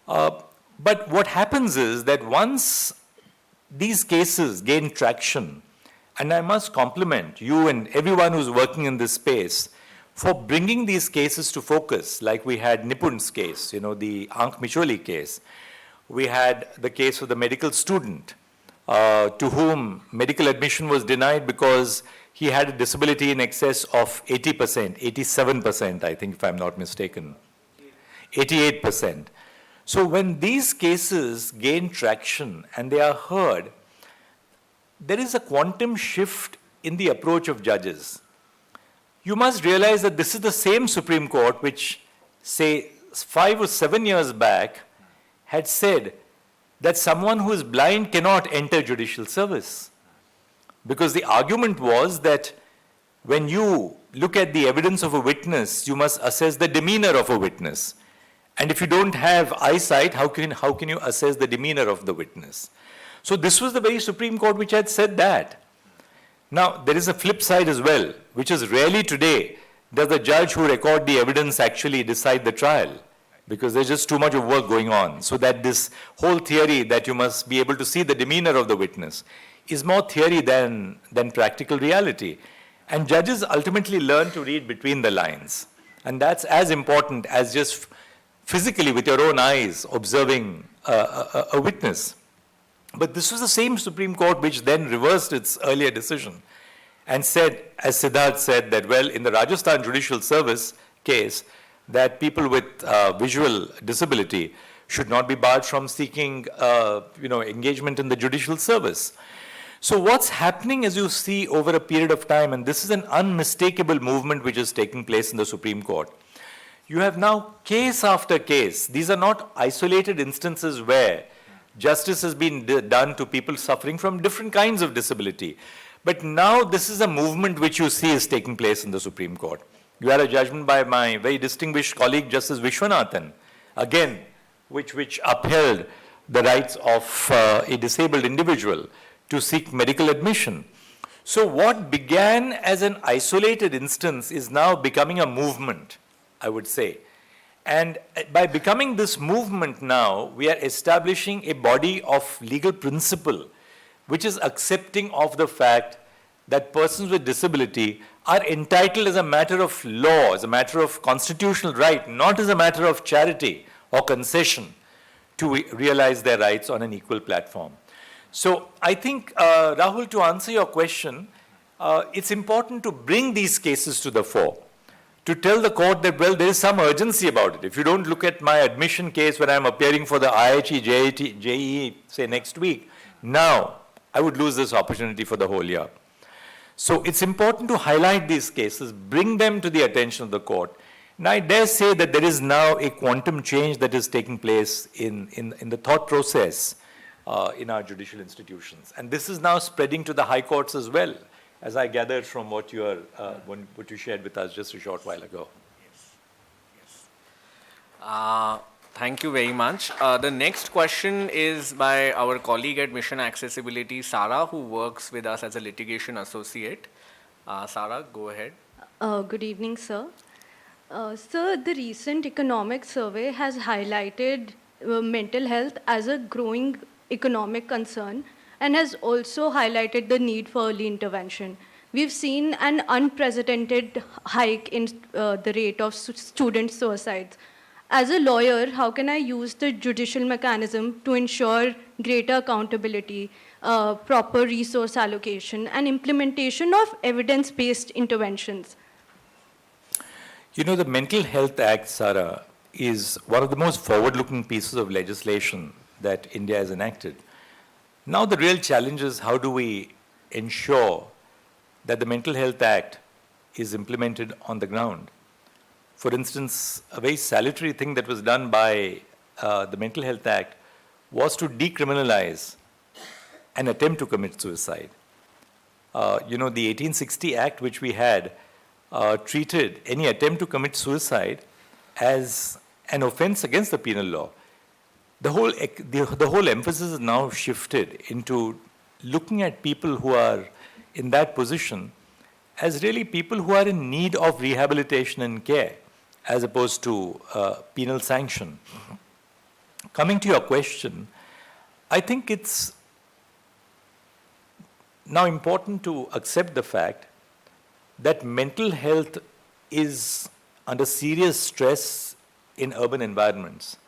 [SPEAKER 2] But what happens is that once these cases gain traction, and I must compliment you and everyone who's working in this space for bringing these cases to focus, like we had Nipun's case, the Ank Micholi case. We had the case of the medical student to whom medical admission was denied because he had a disability in excess of 80%, 87%, I think, if I'm not mistaken, 88%. So when these cases gain traction and they are heard, there is a quantum shift in the approach of judges. You must realize that this is the same Supreme Court which, say, 5 or 7 years back, had said that someone who is blind cannot enter judicial service. Because the argument was that when you look at the evidence of a witness, you must assess the demeanor of a witness. And if you don't have eyesight, how can you assess the demeanor of the witness? So this was the very Supreme Court which had said that. Now, there is a flip side as well, which is rarely today does the judge who record the evidence actually decide the trial, because there's just too much of work going on. So that this whole theory that you must be able to see the demeanor of the witness is more theory than practical reality. And judges ultimately learn to read between the lines. And that's as important as just physically with your own eyes observing a witness. But this was the same Supreme Court which then reversed its earlier decision and said, as Siddharth said, that, well, in the Rajasthan Judicial Service case, that people with visual disability should not be barred from seeking, engagement in the judicial service. So what's happening, as you see over a period of time, and this is an unmistakable movement which is taking place in the Supreme Court, you have now case after case. These are not isolated instances where justice has been done to people suffering from different kinds of disability. But now this is a movement which you see is taking place in the Supreme Court. You had a judgment by my very distinguished colleague, Justice Vishwanathan, again, which upheld the rights of a disabled individual to seek medical admission. So what began as an isolated instance is now becoming a movement, I would say. And by becoming this movement now, we are establishing a body of legal principle which is accepting of the fact that persons with disability are entitled as a matter of law, as a matter of constitutional right, not as a matter of charity or concession, to realize their rights on an equal platform. So I think, Rahul, to answer your question, it's important to bring these cases to the fore, to tell the court that, well, there is some urgency about it. If you don't look at my admission case when I'm appearing for the IHE, JEE, say next week, now I would lose this opportunity for the whole year. So it's important to highlight these cases, bring them to the attention of the court. And I dare say that there is now a quantum change that is taking place in the thought process in our judicial institutions. And this is now spreading to the high courts as well, as I gathered from what you shared with us just a short while ago.
[SPEAKER 1] Thank you very much. The next question is by our colleague at Mission Accessibility, Sarah, who works with us as a litigation associate. Sarah, go ahead.
[SPEAKER 7] Good evening, sir. Sir, the recent economic survey has highlighted mental health as a growing economic concern and has also highlighted the need for early intervention. We've seen an unprecedented hike in the rate of student suicides. As a lawyer, how can I use the judicial mechanism to ensure greater accountability, proper resource allocation, and implementation of evidence-based interventions?
[SPEAKER 2] You know, the Mental Health Act, Sarah, is one of the most forward-looking pieces of legislation that India has enacted. Now the real challenge is, how do we ensure that the Mental Health Act is implemented on the ground? For instance, a very salutary thing that was done by the Mental Health Act was to decriminalize an attempt to commit suicide. The 1860 Act, which we had, treated any attempt to commit suicide as an offense against the penal law. The whole emphasis is now shifted into looking at people who are in that position as really people who are in need of rehabilitation and care, as opposed to penal sanction. Coming to your question, I think it's now important to accept the fact that mental health is under serious stress in urban environments.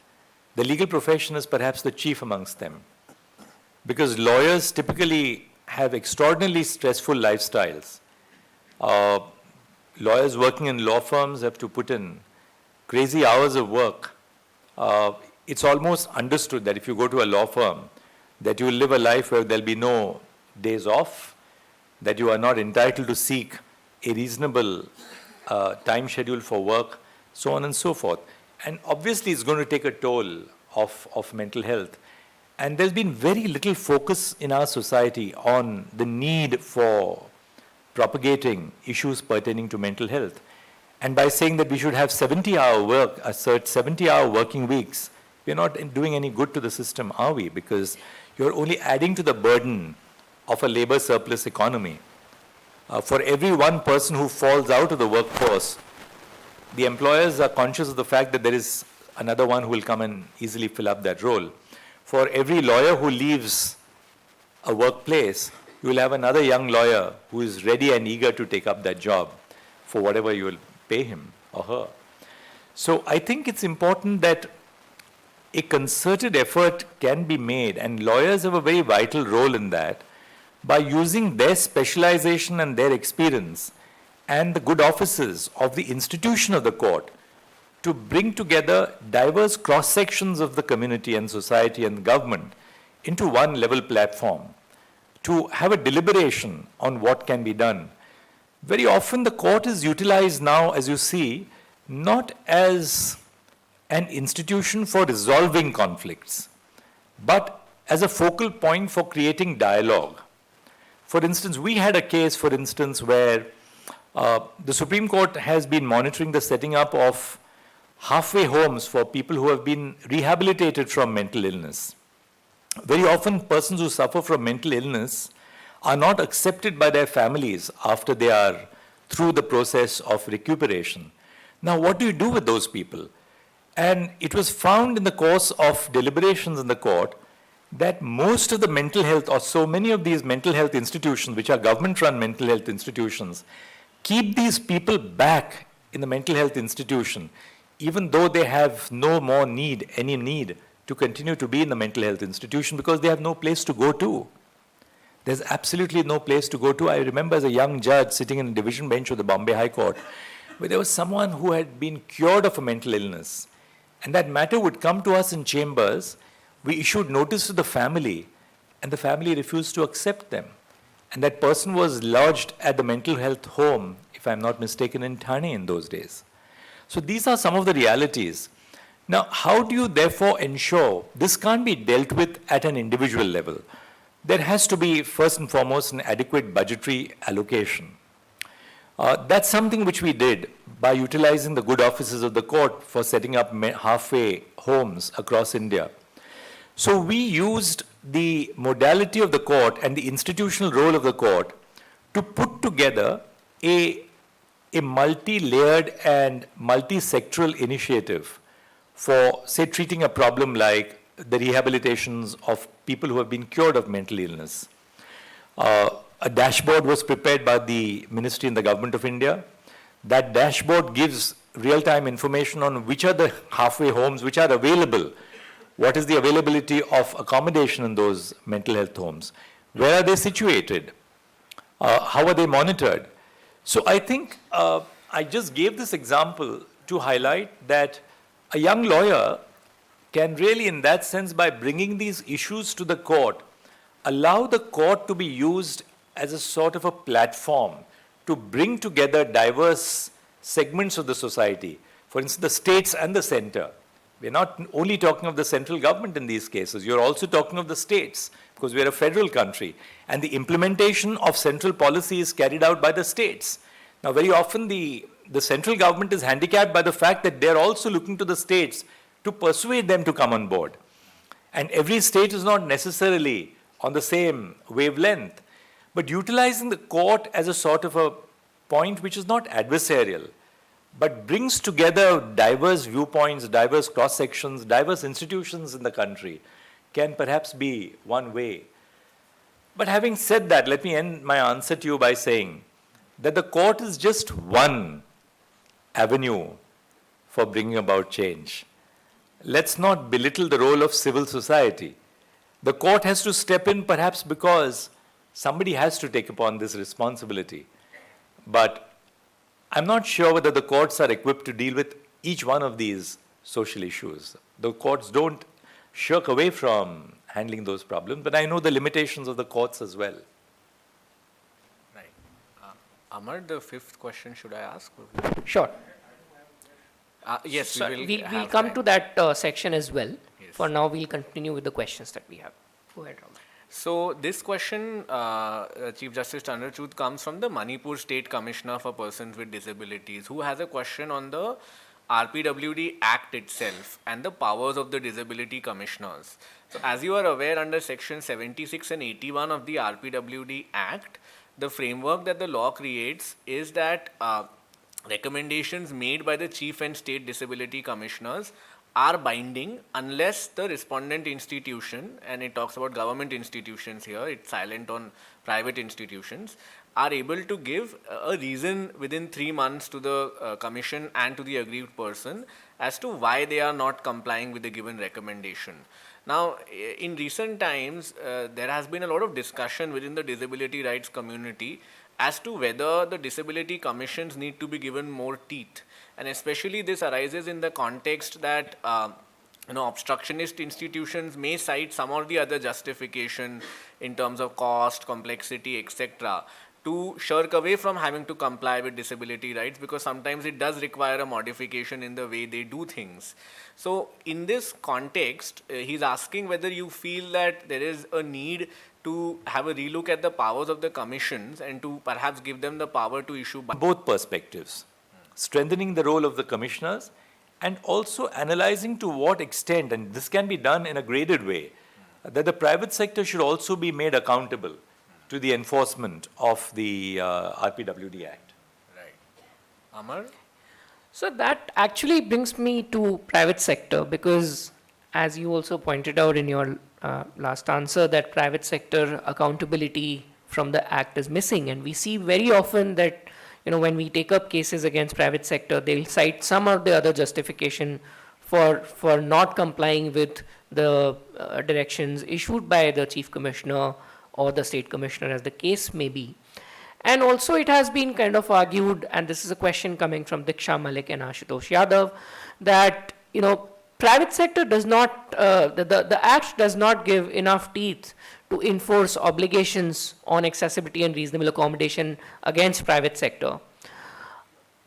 [SPEAKER 2] The legal profession is perhaps the chief amongst them, because lawyers typically have extraordinarily stressful lifestyles. Lawyers working in law firms have to put in crazy hours of work. It's almost understood that if you go to a law firm, that you will live a life where there'll be no days off, that you are not entitled to seek a reasonable time schedule for work, so on and so forth. And obviously it's going to take a toll of mental health. And there's been very little focus in our society on the need for propagating issues pertaining to mental health. And by saying that we should have 70-hour work, assert 70-hour working weeks, we're not doing any good to the system, are we? Because you're only adding to the burden of a labor surplus economy. For every one person who falls out of the workforce, the employers are conscious of the fact that there is another one who will come and easily fill up that role. For every lawyer who leaves a workplace, you will have another young lawyer who is ready and eager to take up that job for whatever you will pay him or her. So I think it's important that a concerted effort can be made, and lawyers have a very vital role in that, by using their specialization and their experience and the good offices of the institution of the court to bring together diverse cross-sections of the community and society and government into one level platform, to have a deliberation on what can be done. Very often the court is utilized now, as you see, not as an institution for resolving conflicts, but as a focal point for creating dialogue. For instance, we had a case, for instance, where the Supreme Court has been monitoring the setting up of halfway homes for people who have been rehabilitated from mental illness. Very often, persons who suffer from mental illness are not accepted by their families after they are through the process of recuperation. Now, what do you do with those people? And it was found in the course of deliberations in the court that most of the mental health, or so many of these mental health institutions, which are government-run mental health institutions, keep these people back in the mental health institution, even though they have no more any need to continue to be in the mental health institution, because they have no place to go to. There's absolutely no place to go to. I remember as a young judge sitting in a division bench of the Bombay High Court, where there was someone who had been cured of a mental illness, and that matter would come to us in chambers. We issued notice to the family, and the family refused to accept them. And that person was lodged at the mental health home, if I'm not mistaken, in Thane in those days. So these are some of the realities. Now, how do you therefore ensure this can't be dealt with at an individual level? There has to be, first and foremost, an adequate budgetary allocation. That's something which we did by utilizing the good offices of the court for setting up halfway homes across India. So we used the modality of the court and the institutional role of the court to put together a multi-layered and multi-sectoral initiative for, say, treating a problem like the rehabilitations of people who have been cured of mental illness. A dashboard was prepared by the ministry and the government of India. That dashboard gives real-time information on which are the halfway homes which are available. What is the availability of accommodation in those mental health homes? Where are they situated? How are they monitored? So I think I just gave this example to highlight that a young lawyer can really, in that sense, by bringing these issues to the court, allow the court to be used as a sort of a platform to bring together diverse segments of the society. For instance, the states and the center. We're not only talking of the central government in these cases, you're also talking of the states, because we're a federal country. And the implementation of central policy is carried out by the states. Now, very often the central government is handicapped by the fact that they're also looking to the states to persuade them to come on board. And every state is not necessarily on the same wavelength. But utilizing the court as a sort of a point which is not adversarial, but brings together diverse viewpoints, diverse cross-sections, diverse institutions in the country, can perhaps be one way. But having said that, let me end my answer to you by saying that the court is just one avenue for bringing about change. Let's not belittle the role of civil society. The court has to step in perhaps because somebody has to take upon this responsibility. But I'm not sure whether the courts are equipped to deal with each one of these social issues. The courts don't shirk away from handling those problems, but I know the limitations of the courts as well.
[SPEAKER 1] Right. Amar, the fifth question, should I ask?
[SPEAKER 3] Sure.
[SPEAKER 1] Yes,
[SPEAKER 3] So we'll
[SPEAKER 1] have
[SPEAKER 3] come
[SPEAKER 1] time.
[SPEAKER 3] to that section as well.
[SPEAKER 1] Yes.
[SPEAKER 3] For now, we'll continue with the questions that we have. Go ahead, Ram.
[SPEAKER 1] So this question, Chief Justice Chandrachud, comes from the Manipur State Commissioner for Persons with Disabilities, who has a question on the RPWD Act itself and the powers of the disability commissioners. So as you are aware, under section 76 and 81 of the RPWD Act, the framework that the law creates is that recommendations made by the Chief and State Disability Commissioners are binding unless the respondent institution, and it talks about government institutions here, it's silent on private institutions, are able to give a reason within 3 months to the commission and to the aggrieved person as to why they are not complying with the given recommendation. Now, in recent times, there has been a lot of discussion within the disability rights community as to whether the disability commissions need to be given more teeth. And especially this arises in the context that obstructionist institutions may cite some or the other justification in terms of cost, complexity, etc., to shirk away from having to comply with disability rights, because sometimes it does require a modification in the way they do things. So in this context, he's asking whether you feel that there is a need to have a relook at the powers of the commissions and to perhaps give them the power to issue
[SPEAKER 2] both perspectives, strengthening the role of the commissioners and also analyzing to what extent, and this can be done in a graded way, that the private sector should also be made accountable to the enforcement of the RPWD Act.
[SPEAKER 1] Right. Amar?
[SPEAKER 3] So that actually brings me to private sector, because as you also pointed out in your last answer, that private sector accountability from the Act is missing. And we see very often that when we take up cases against private sector, they'll cite some or the other justification for not complying with the directions issued by the Chief Commissioner or the State Commissioner, as the case may be. And also it has been kind of argued, and this is a question coming from Diksha Malik and Ashutosh Yadav, that private sector does not, the Act does not give enough teeth to enforce obligations on accessibility and reasonable accommodation against private sector.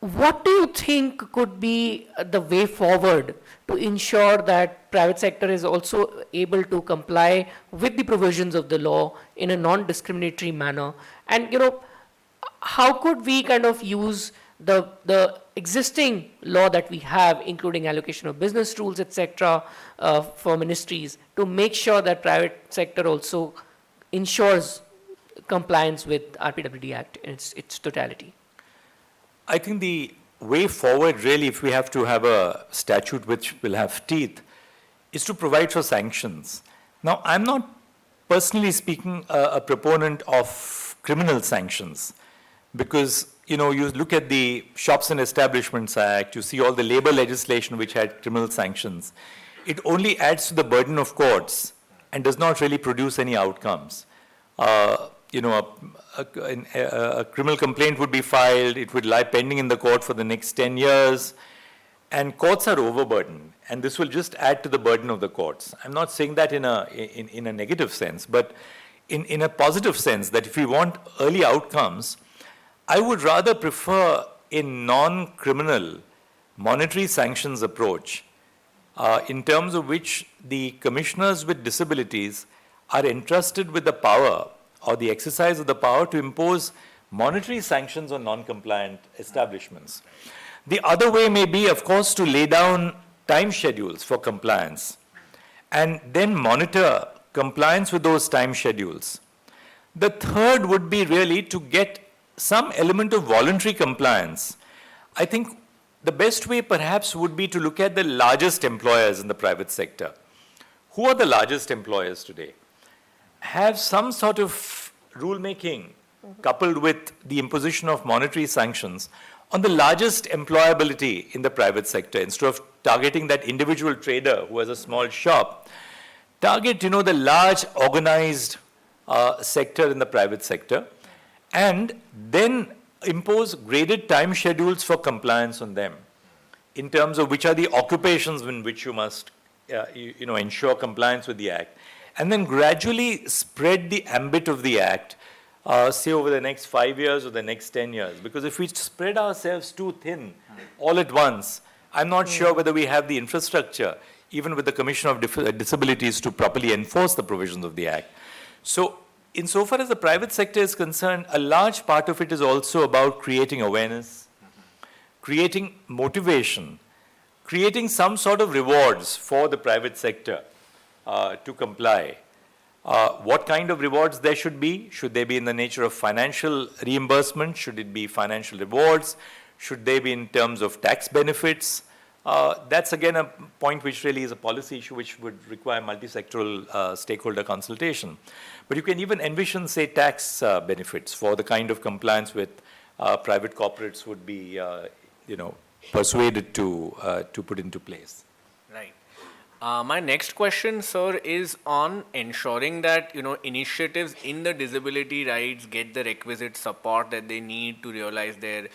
[SPEAKER 3] What do you think could be the way forward to ensure that private sector is also able to comply with the provisions of the law in a non-discriminatory manner? And how could we kind of use the existing law that we have, including allocation of business rules, etc., for ministries, to make sure that private sector also ensures compliance with RPWD Act in its totality?
[SPEAKER 2] I think the way forward, really, if we have to have a statute which will have teeth, is to provide for sanctions. Now, I'm not personally speaking a proponent of criminal sanctions, because you look at the Shops and Establishments Act, you see all the labor legislation which had criminal sanctions. It only adds to the burden of courts and does not really produce any outcomes. A criminal complaint would be filed, it would lie pending in the court for the next 10 years, and courts are overburdened, and this will just add to the burden of the courts. I'm not saying that in a negative sense, but in a positive sense, that if we want early outcomes, I would rather prefer a non-criminal monetary sanctions approach, in terms of which the commissioners with disabilities are entrusted with the power or the exercise of the power to impose monetary sanctions on non-compliant establishments. The other way may be, of course, to lay down time schedules for compliance and then monitor compliance with those time schedules. The third would be really to get some element of voluntary compliance. I think the best way perhaps would be to look at the largest employers in the private sector. Who are the largest employers today? Have some sort of rulemaking coupled with the imposition of monetary sanctions on the largest employability in the private sector. Instead of targeting that individual trader who has a small shop, target the large organized sector in the private sector, and then impose graded time schedules for compliance on them in terms of which are the occupations in which you must ensure compliance with the Act, and then gradually spread the ambit of the Act, say over the next 5 years or the next 10 years. Because if we spread ourselves too thin all at once, I'm not sure whether we have the infrastructure, even with the Commission of Disabilities, to properly enforce the provisions of the Act. So, insofar as the private sector is concerned, a large part of it is also about creating awareness, creating motivation, creating some sort of rewards for the private sector to comply. What kind of rewards there should be? Should they be in the nature of financial reimbursement? Should it be financial rewards? Should they be in terms of tax benefits? That's again a point which really is a policy issue which would require multi-sectoral stakeholder consultation. But you can even envision, say, tax benefits for the kind of compliance with private corporates would be, persuaded to put into place.
[SPEAKER 1] Right. My next question, sir, is on ensuring that, initiatives in the disability rights get the requisite support that they need to realize their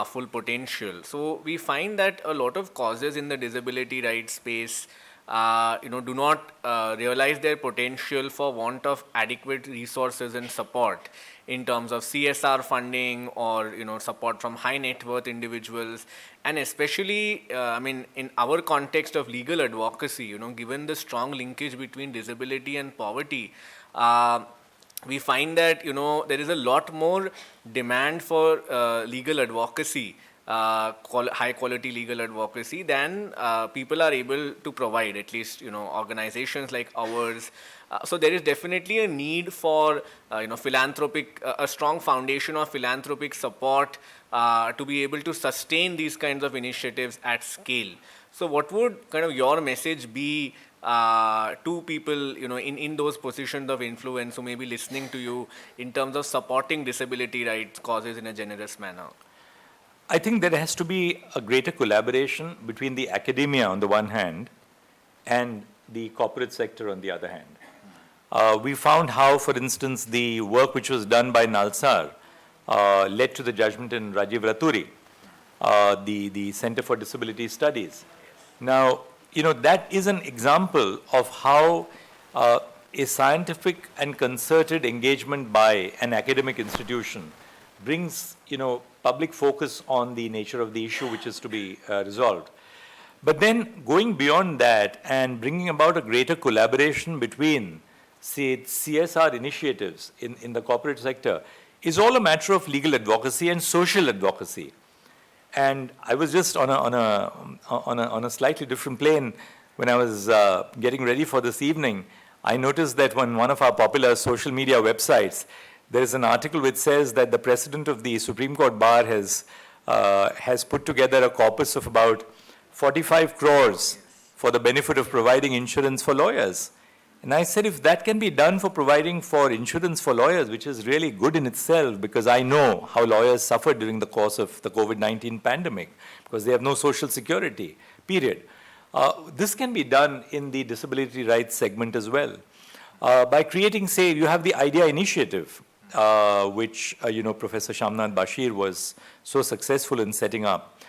[SPEAKER 1] full potential. So we find that a lot of causes in the disability rights space, do not realize their potential for want of adequate resources and support in terms of CSR funding or, support from high net worth individuals. And especially, in our context of legal advocacy, given the strong linkage between disability and poverty, we find that, there is a lot more demand for legal advocacy, high quality legal advocacy than people are able to provide, at least, organizations like ours. So there is definitely a need for, philanthropic, a strong foundation of philanthropic support to be able to sustain these kinds of initiatives at scale. So what would kind of your message be to people, in those positions of influence who may be listening to you in terms of supporting disability rights causes in a generous manner?
[SPEAKER 2] I think there has to be a greater collaboration between the academia on the one hand and the corporate sector on the other hand. We found how, for instance, the work which was done by Nalsar led to the judgment in Rajiv Raturi, the Center for Disability Studies. Now, that is an example of how a scientific and concerted engagement by an academic institution brings, public focus on the nature of the issue which is to be resolved. But then going beyond that and bringing about a greater collaboration between, say, CSR initiatives in the corporate sector is all a matter of legal advocacy and social advocacy. And I was just on a slightly different plane when I was getting ready for this evening. I noticed that on one of our popular social media websites, there is an article which says that the president of the Supreme Court Bar has put together a corpus of about 45 crores for the benefit of providing insurance for lawyers. And I said, if that can be done for providing for insurance for lawyers, which is really good in itself, because I know how lawyers suffered during the course of the COVID-19 pandemic, because they have no social security, period. This can be done in the disability rights segment as well. By creating, say, you have the IDEA initiative, which, Professor Shamnath Bashir was so successful in setting up.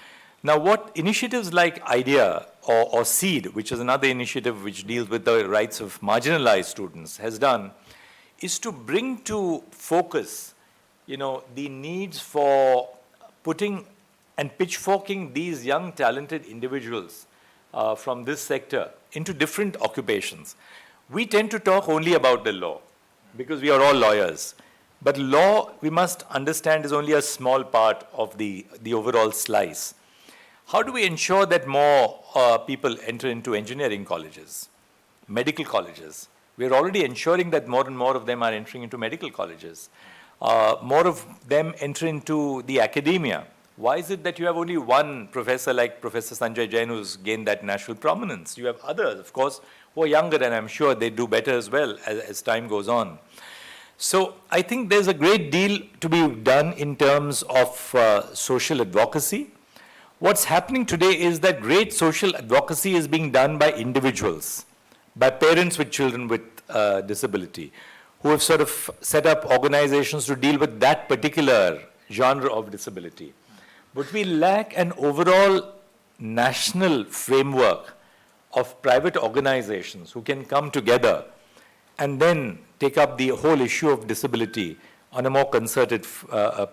[SPEAKER 2] Now, what initiatives like IDEA or SEED, which is another initiative which deals with the rights of marginalized students, has done, is to bring to focus, the needs for putting and pitchforking these young, talented individuals from this sector into different occupations. We tend to talk only about the law because we are all lawyers. But law, we must understand, is only a small part of the overall slice. How do we ensure that more people enter into engineering colleges, medical colleges? We are already ensuring that more and more of them are entering into medical colleges. More of them enter into the academia. Why is it that you have only one professor like Professor Sanjay Jain who's gained that national prominence? You have others, of course, who are younger, and I'm sure they do better as well as time goes on. So I think there's a great deal to be done in terms of social advocacy. What's happening today is that great social advocacy is being done by individuals, by parents with children with disability, who have sort of set up organizations to deal with that particular genre of disability. But we lack an overall national framework of private organizations who can come together and then take up the whole issue of disability on a more concerted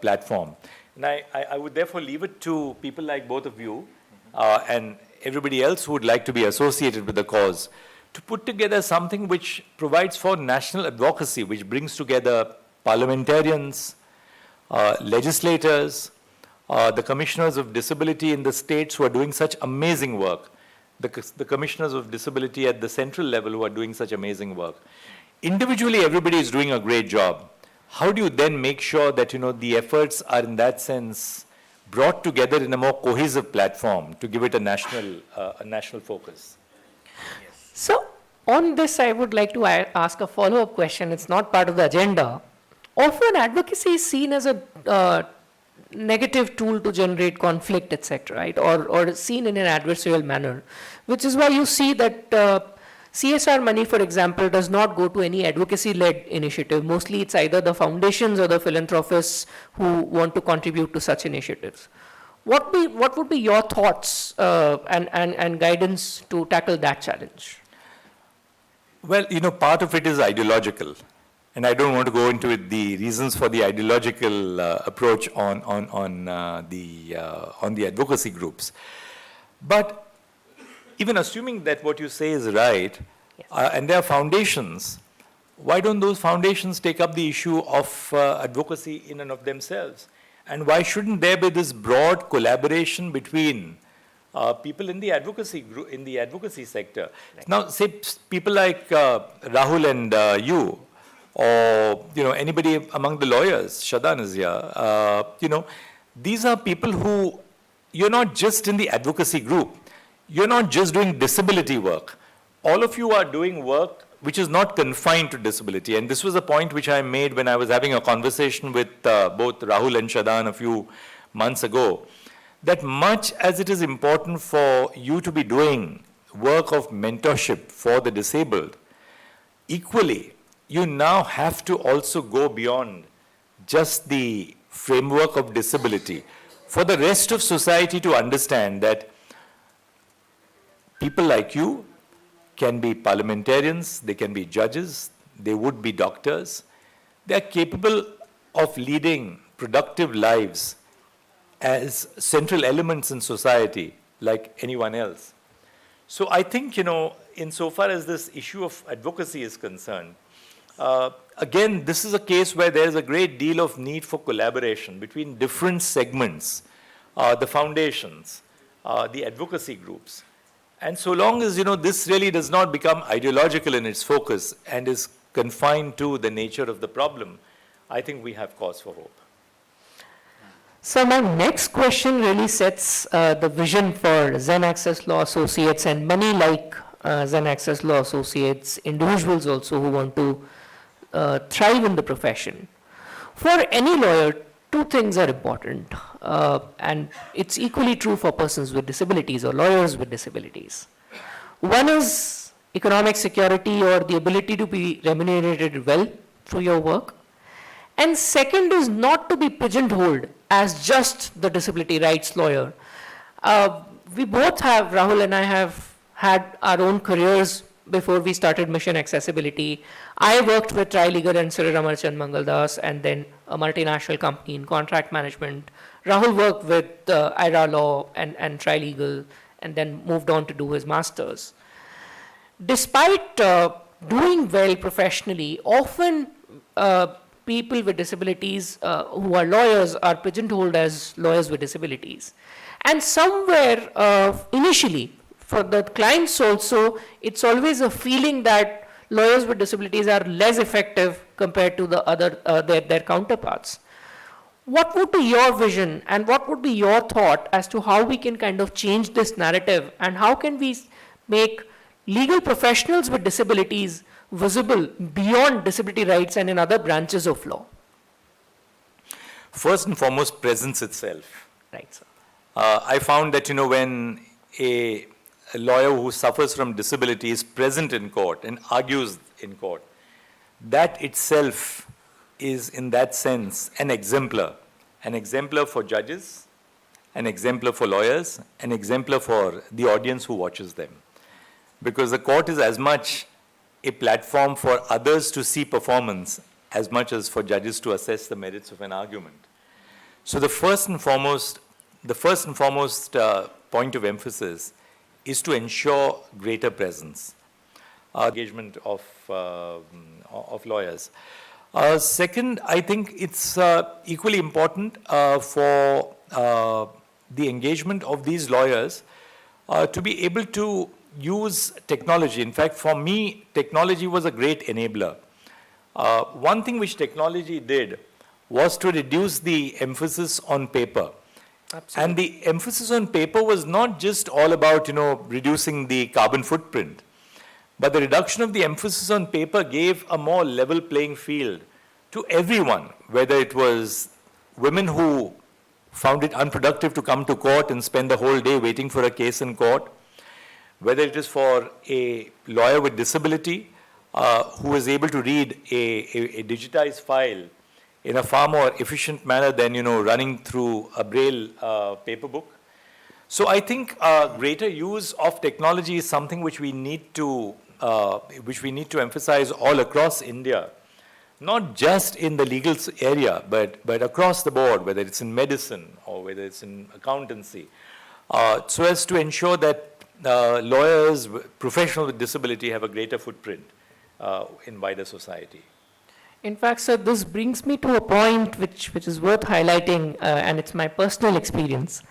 [SPEAKER 2] platform. And I would therefore leave it to people like both of you and everybody else who would like to be associated with the cause to put together something which provides for national advocacy, which brings together parliamentarians, legislators, the commissioners of disability in the states who are doing such amazing work, the commissioners of disability at the central level who are doing such amazing work. Individually, everybody is doing a great job. How do you then make sure that, the efforts are in that sense brought together in a more cohesive platform to give it a national focus?
[SPEAKER 3] So on this, I would like to ask a follow-up question. It's not part of the agenda. Often advocacy is seen as a negative tool to generate conflict, etc., right? Or seen in an adversarial manner, which is why you see that CSR money, for example, does not go to any advocacy-led initiative. Mostly it's either the foundations or the philanthropists who want to contribute to such initiatives. What would be your thoughts and guidance to tackle that challenge?
[SPEAKER 2] Well, part of it is ideological. And I don't want to go into the reasons for the ideological approach on the advocacy groups. But even assuming that what you say is right,
[SPEAKER 3] yes.
[SPEAKER 2] And there are foundations, why don't those foundations take up the issue of advocacy in and of themselves? And why shouldn't there be this broad collaboration between people in the advocacy group, in the advocacy sector? Right. Now, say people like Rahul and you, or anybody among the lawyers, Shadan is here, these are people who, you're not just in the advocacy group, you're not just doing disability work. All of you are doing work which is not confined to disability. And this was a point which I made when I was having a conversation with both Rahul and Shadan a few months ago, that much as it is important for you to be doing work of mentorship for the disabled, equally, you now have to also go beyond just the framework of disability for the rest of society to understand that people like you can be parliamentarians, they can be judges, they would be doctors. They are capable of leading productive lives as central elements in society like anyone else. So I think, insofar as this issue of advocacy is concerned, again, this is a case where there is a great deal of need for collaboration between different segments, the foundations, the advocacy groups. And so long as, this really does not become ideological in its focus and is confined to the nature of the problem, I think we have cause for hope.
[SPEAKER 3] So my next question really sets the vision for Zen Access Law Associates and many like Zen Access Law Associates, individuals also who want to thrive in the profession. For any lawyer, two things are important, and it's equally true for persons with disabilities or lawyers with disabilities. One is economic security or the ability to be remunerated well through your work. And second is not to be pigeonholed as just the disability rights lawyer. We both have, Rahul and I have had our own careers before we started Mission Accessibility. I worked with Trilegal and Sri Ramarchand Mangaldas and then a multinational company in contract management. Rahul worked with IRA Law and Trilegal and then moved on to do his master's. Despite doing well professionally, often people with disabilities who are lawyers are pigeonholed as lawyers with disabilities. And somewhere initially, for the clients also, it's always a feeling that lawyers with disabilities are less effective compared to the other their counterparts. What would be your vision and what would be your thought as to how we can kind of change this narrative and how can we make legal professionals with disabilities visible beyond disability rights and in other branches of law?
[SPEAKER 2] First and foremost, presence itself.
[SPEAKER 3] Right, sir.
[SPEAKER 2] I found that, when a lawyer who suffers from disability is present in court and argues in court, that itself is, in that sense, an exemplar for judges, an exemplar for lawyers, an exemplar for the audience who watches them. Because the court is as much a platform for others to see performance as much as for judges to assess the merits of an argument. So the first and foremost point of emphasis is to ensure greater presence. engagement of lawyers. Second, I think it's equally important for the engagement of these lawyers to be able to use technology. In fact, for me, technology was a great enabler. One thing which technology did was to reduce the emphasis on paper. Absolutely. And the emphasis on paper was not just all about, reducing the carbon footprint, but the reduction of the emphasis on paper gave a more level playing field to everyone, whether it was women who found it unproductive to come to court and spend the whole day waiting for a case in court, whether it is for a lawyer with disability who is able to read a digitized file in a far more efficient manner than, running through a braille paper book. So I think greater use of technology is something which we need to emphasize all across India, not just in the legal area, but across the board, whether it's in medicine or whether it's in accountancy, so as to ensure that lawyers, professionals with disability have a greater footprint in wider society.
[SPEAKER 3] In fact, sir, this brings me to a point which is worth highlighting, and it's my personal experience.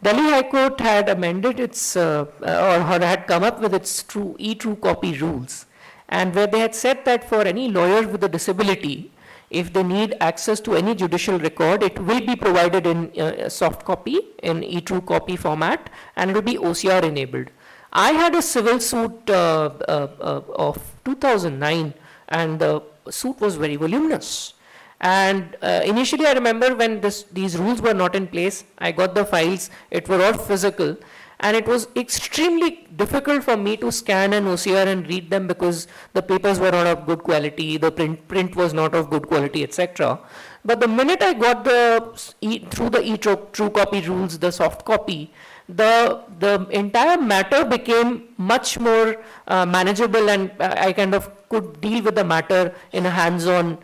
[SPEAKER 3] Delhi High Court had amended its, or had come up with its e-true copy rules, and where they had said that for any lawyer with a disability, if they need access to any judicial record, it will be provided in soft copy, in e-true copy format, and it will be OCR enabled. I had a civil suit of 2009, and the suit was very voluminous. And initially I remember when these rules were not in place, I got the files, it were all physical, and it was extremely difficult for me to scan an OCR and read them because the papers were not of good quality, the print was not of good quality, etc. But the minute I got through the e-true copy rules, the soft copy, the entire matter became much more manageable, and I kind of could deal with the matter in a hands-on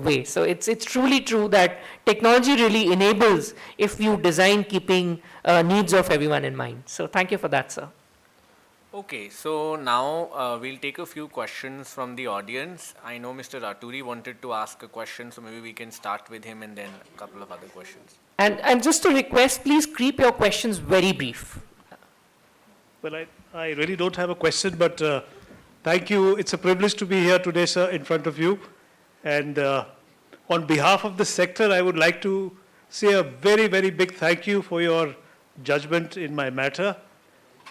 [SPEAKER 3] way. So it's truly true that technology really enables if you design keeping needs of everyone in mind. So thank you for that, sir.
[SPEAKER 1] Okay, so now we'll take a few questions from the audience. I know Mr. Raturi wanted to ask a question, so maybe we can start with him and then a couple of other questions.
[SPEAKER 3] And just a request, please keep your questions very brief.
[SPEAKER 5] Well, I really don't have a question, but thank you. It's a privilege to be here today, sir, in front of you. And on behalf of the sector, I would like to say a very, very big thank you for your judgment in my matter.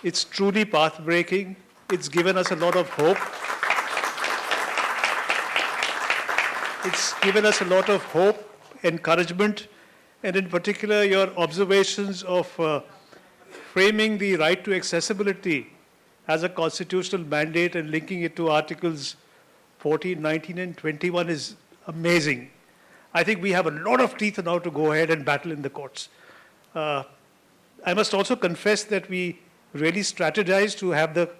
[SPEAKER 5] It's truly path-breaking. It's given us a lot of hope. It's given us a lot of hope, encouragement, and in particular, your observations of framing the right to accessibility as a constitutional mandate and linking it to Articles 14, 19, and 21 is amazing. I think we have a lot of teeth now to go ahead and battle in the courts. I must also confess that we really strategized to have the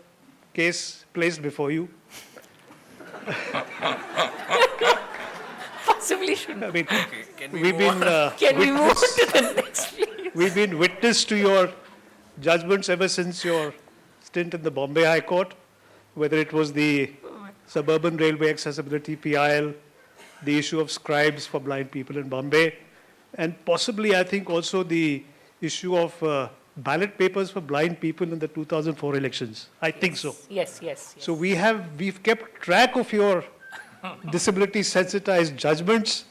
[SPEAKER 5] case placed before you.
[SPEAKER 3] Possibly shouldn't.
[SPEAKER 5] I mean,
[SPEAKER 1] Can we
[SPEAKER 5] we've
[SPEAKER 1] move
[SPEAKER 5] been
[SPEAKER 1] on?
[SPEAKER 3] Can we move on to the next, please?
[SPEAKER 5] we've been witness to your judgments ever since your stint in the Bombay High Court, whether it was the Suburban Railway Accessibility PIL, the issue of scribes for blind people in Bombay, and possibly, I think, also the issue of ballot papers for blind people in the 2004 elections. I think so.
[SPEAKER 3] Yes.
[SPEAKER 5] So we've kept track of your disability sensitized judgments,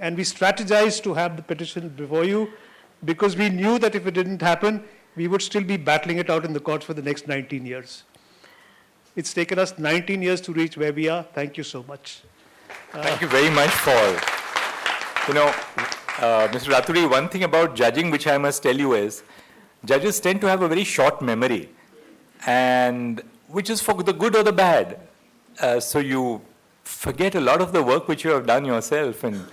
[SPEAKER 5] and we strategized to have the petition before you because we knew that if it didn't happen, we would still be battling it out in the courts for the next 19 years. It's taken us 19 years to reach where we are. Thank you so much.
[SPEAKER 2] Thank you very much for, Mr. Raturi, one thing about judging which I must tell you is, judges tend to have a very short memory, and which is for the good or the bad. So you forget a lot of the work which you have done yourself, and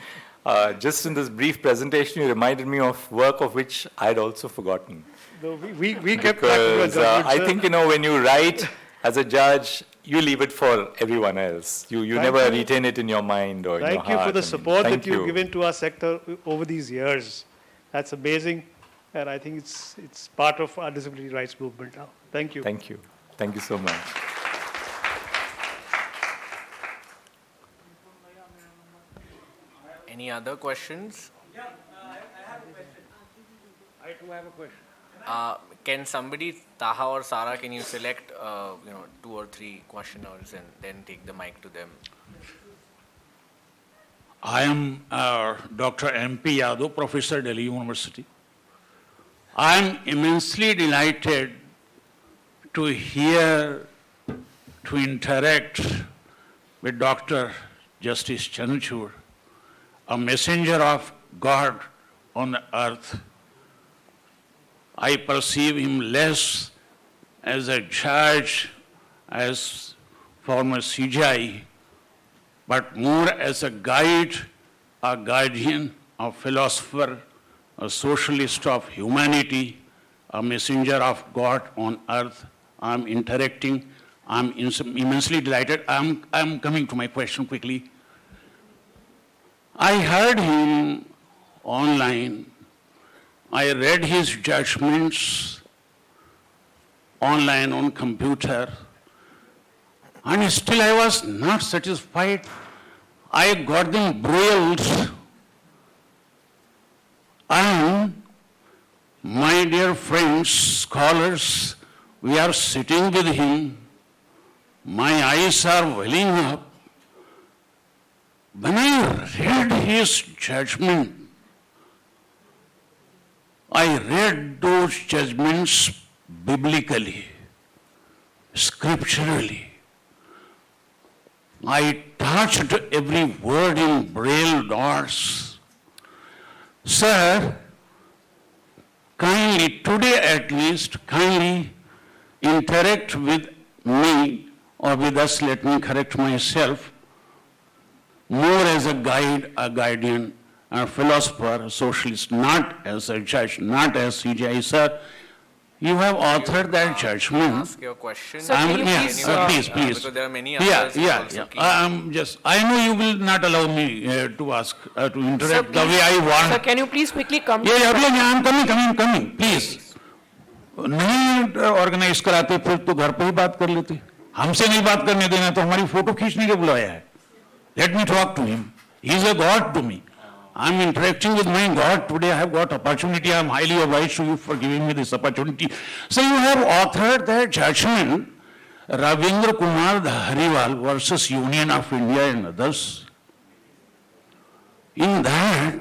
[SPEAKER 2] just in this brief presentation, you reminded me of work of which I had also forgotten.
[SPEAKER 5] No, we kept track of your judgments,
[SPEAKER 2] I
[SPEAKER 5] sir.
[SPEAKER 2] think, when you write as a judge, you leave it for everyone else. You never retain it in your mind or in your
[SPEAKER 5] Thank you
[SPEAKER 2] heart.
[SPEAKER 5] for the support
[SPEAKER 2] thank
[SPEAKER 5] that you've given to our sector over these years. That's amazing, and I think it's part of our disability rights movement now. Thank you.
[SPEAKER 2] Thank you. Thank you so much.
[SPEAKER 1] Any other questions?
[SPEAKER 8] Yeah, I have a question. I too have a question.
[SPEAKER 1] Can somebody, Taha or Sara, can you select 2 or 3 questioners and then take the mic to them?
[SPEAKER 8] I am Dr. M.P. Yadav, Professor, Delhi University. I am immensely delighted to hear, to interact with Dr. Justice Chandrachud, a messenger of God on the earth. I perceive him less as a judge, as former CJI, but more as a guide, a guardian, a philosopher, a socialist of humanity, a messenger of God on earth. I'm interacting. I'm immensely delighted. I'm coming to my question quickly. I heard him online. I read his judgments online on computer. And still I was not satisfied. I got them broiled. And my dear friends, scholars, we are sitting with him. My eyes are welling up. When I read his judgment, I read those judgments biblically, scripturally. I touched every word in braille dots. Sir, kindly, today at least, kindly interact with me or with us, let me correct myself, more as a guide, a guardian, a philosopher, a socialist, not as a judge, not as CJI. Sir, you have authored that judgment.
[SPEAKER 1] Ask your question.
[SPEAKER 3] Sir, can you
[SPEAKER 8] please, please.
[SPEAKER 1] Because there are many others who also keen.
[SPEAKER 8] I know you will not allow me to ask, to interact the
[SPEAKER 3] please,
[SPEAKER 8] way I want.
[SPEAKER 3] Sir, can you please quickly come to
[SPEAKER 8] I'm coming, please. नहीं organise कराते फिर तो घर पे ही बात कर लेते. हमसे नहीं बात करने देना तो हमारी फोटो खींचने के बुलाया है. Let me talk to him. He is a God to me. I am interacting with my God today. I have got opportunity. I am highly obliged to you for giving me this opportunity. So you have authored that judgment, Ravindra Kumar Dhariwal versus Union of India and others. In that,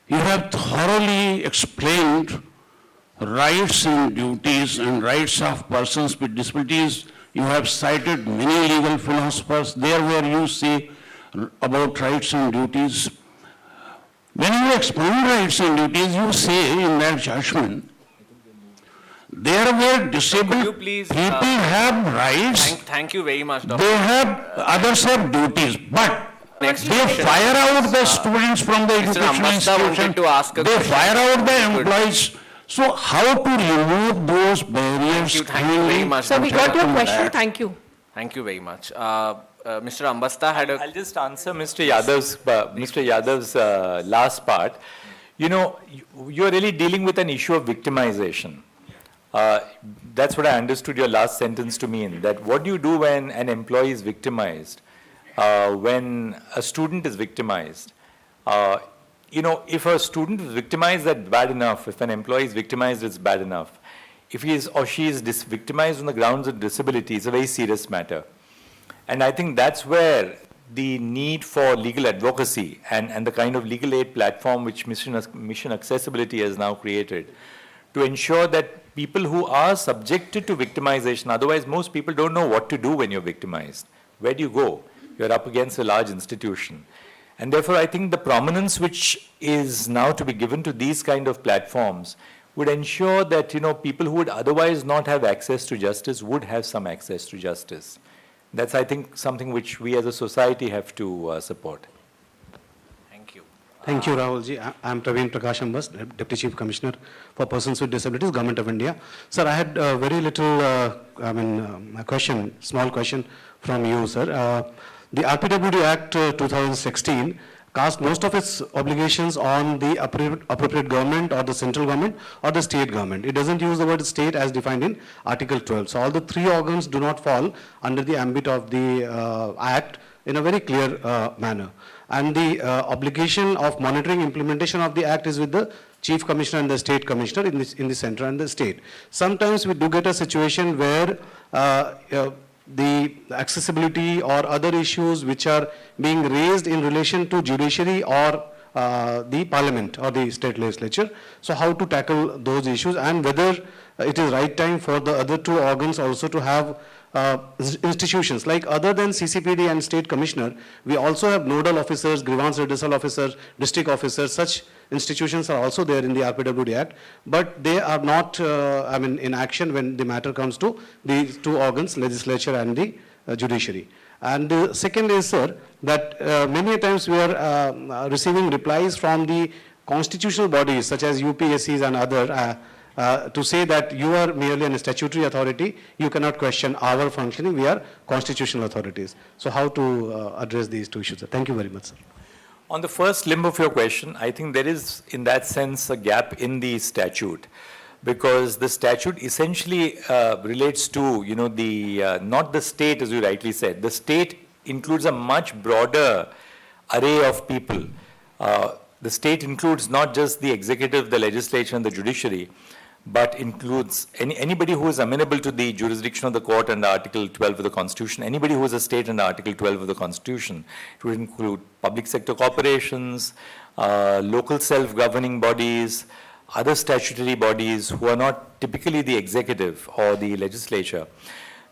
[SPEAKER 8] you have thoroughly explained rights and duties and rights of persons with disabilities. You have cited many legal philosophers there where you say about rights and duties. When you explain rights and duties, you say in that judgment, there were disabled
[SPEAKER 1] please,
[SPEAKER 8] people have rights,
[SPEAKER 1] Thank you very much, Dr.
[SPEAKER 8] they have, others have duties, but
[SPEAKER 1] Next
[SPEAKER 8] they
[SPEAKER 1] question.
[SPEAKER 8] fire out the students from the educational
[SPEAKER 1] Ambasta wanted
[SPEAKER 8] institution,
[SPEAKER 1] to ask a
[SPEAKER 8] they
[SPEAKER 1] question.
[SPEAKER 8] fire out the
[SPEAKER 1] Good.
[SPEAKER 8] employees. So how to remove those barriers?
[SPEAKER 1] Thank you very much.
[SPEAKER 3] Sir, we
[SPEAKER 1] Dr.
[SPEAKER 3] got your
[SPEAKER 8] That.
[SPEAKER 3] question. Thank you.
[SPEAKER 1] Thank you very much. Mr. Ambasta had a...
[SPEAKER 2] I'll just answer Mr. Yadav's last part. You know, you're really dealing with an issue of victimization. That's what I understood your last sentence to mean, that what do you do when an employee is victimized, when a student is victimized? You know, if a student is victimized, that's bad enough. If an employee is victimized, it's bad enough. If he is or she is victimized on the grounds of disability, it's a very serious matter. And I think that's where the need for legal advocacy and the kind of legal aid platform which Mission Accessibility has now created to ensure that people who are subjected to victimization, otherwise most people don't know what to do when you're victimized. Where do you go? You're up against a large institution. And therefore, I think the prominence which is now to be given to these kind of platforms would ensure that, you know, people who would otherwise not have access to justice would have some access to justice. That's, I think, something which we as a society have to support.
[SPEAKER 1] Thank you.
[SPEAKER 9] Thank you, Rahulji. I'm Praveen Prakash Ambas, Deputy Chief Commissioner for Persons with Disabilities, Government of India. Sir, I had very little, a question, small question from you, sir. The RPWD Act 2016 cast most of its obligations on the appropriate government or the central government or the state government. It doesn't use the word state as defined in Article 12. So all the three organs do not fall under the ambit of the Act in a very clear manner. And the obligation of monitoring implementation of the Act is with the Chief Commissioner and the State Commissioner in the center and the state. Sometimes we do get a situation where the accessibility or other issues which are being raised in relation to judiciary or the parliament or the state legislature. So how to tackle those issues, and whether it is right time for the other two organs also to have institutions like, other than CCPD and state commissioner, we also have nodal officers, grievance redressal officers, district officers. Such institutions are also there in the RPWD Act, but they are not in action when the matter comes to these two organs, legislature and the judiciary. And the second is, sir, that many times we are receiving replies from the constitutional bodies such as UPSCs and other to say that you are merely a statutory authority, you cannot question our functioning, we are constitutional authorities. So how to address these two issues, sir? Thank you very much, sir.
[SPEAKER 2] On the first limb of your question, I think there is, in that sense, a gap in the statute, because the statute essentially relates to, not the state, as you rightly said. The state includes a much broader array of people. The state includes not just the executive, the legislature, and the judiciary, but includes anybody who is amenable to the jurisdiction of the court under Article 12 of the Constitution, anybody who is a state under Article 12 of the Constitution. It would include public sector corporations, local self-governing bodies, other statutory bodies who are not typically the executive or the legislature.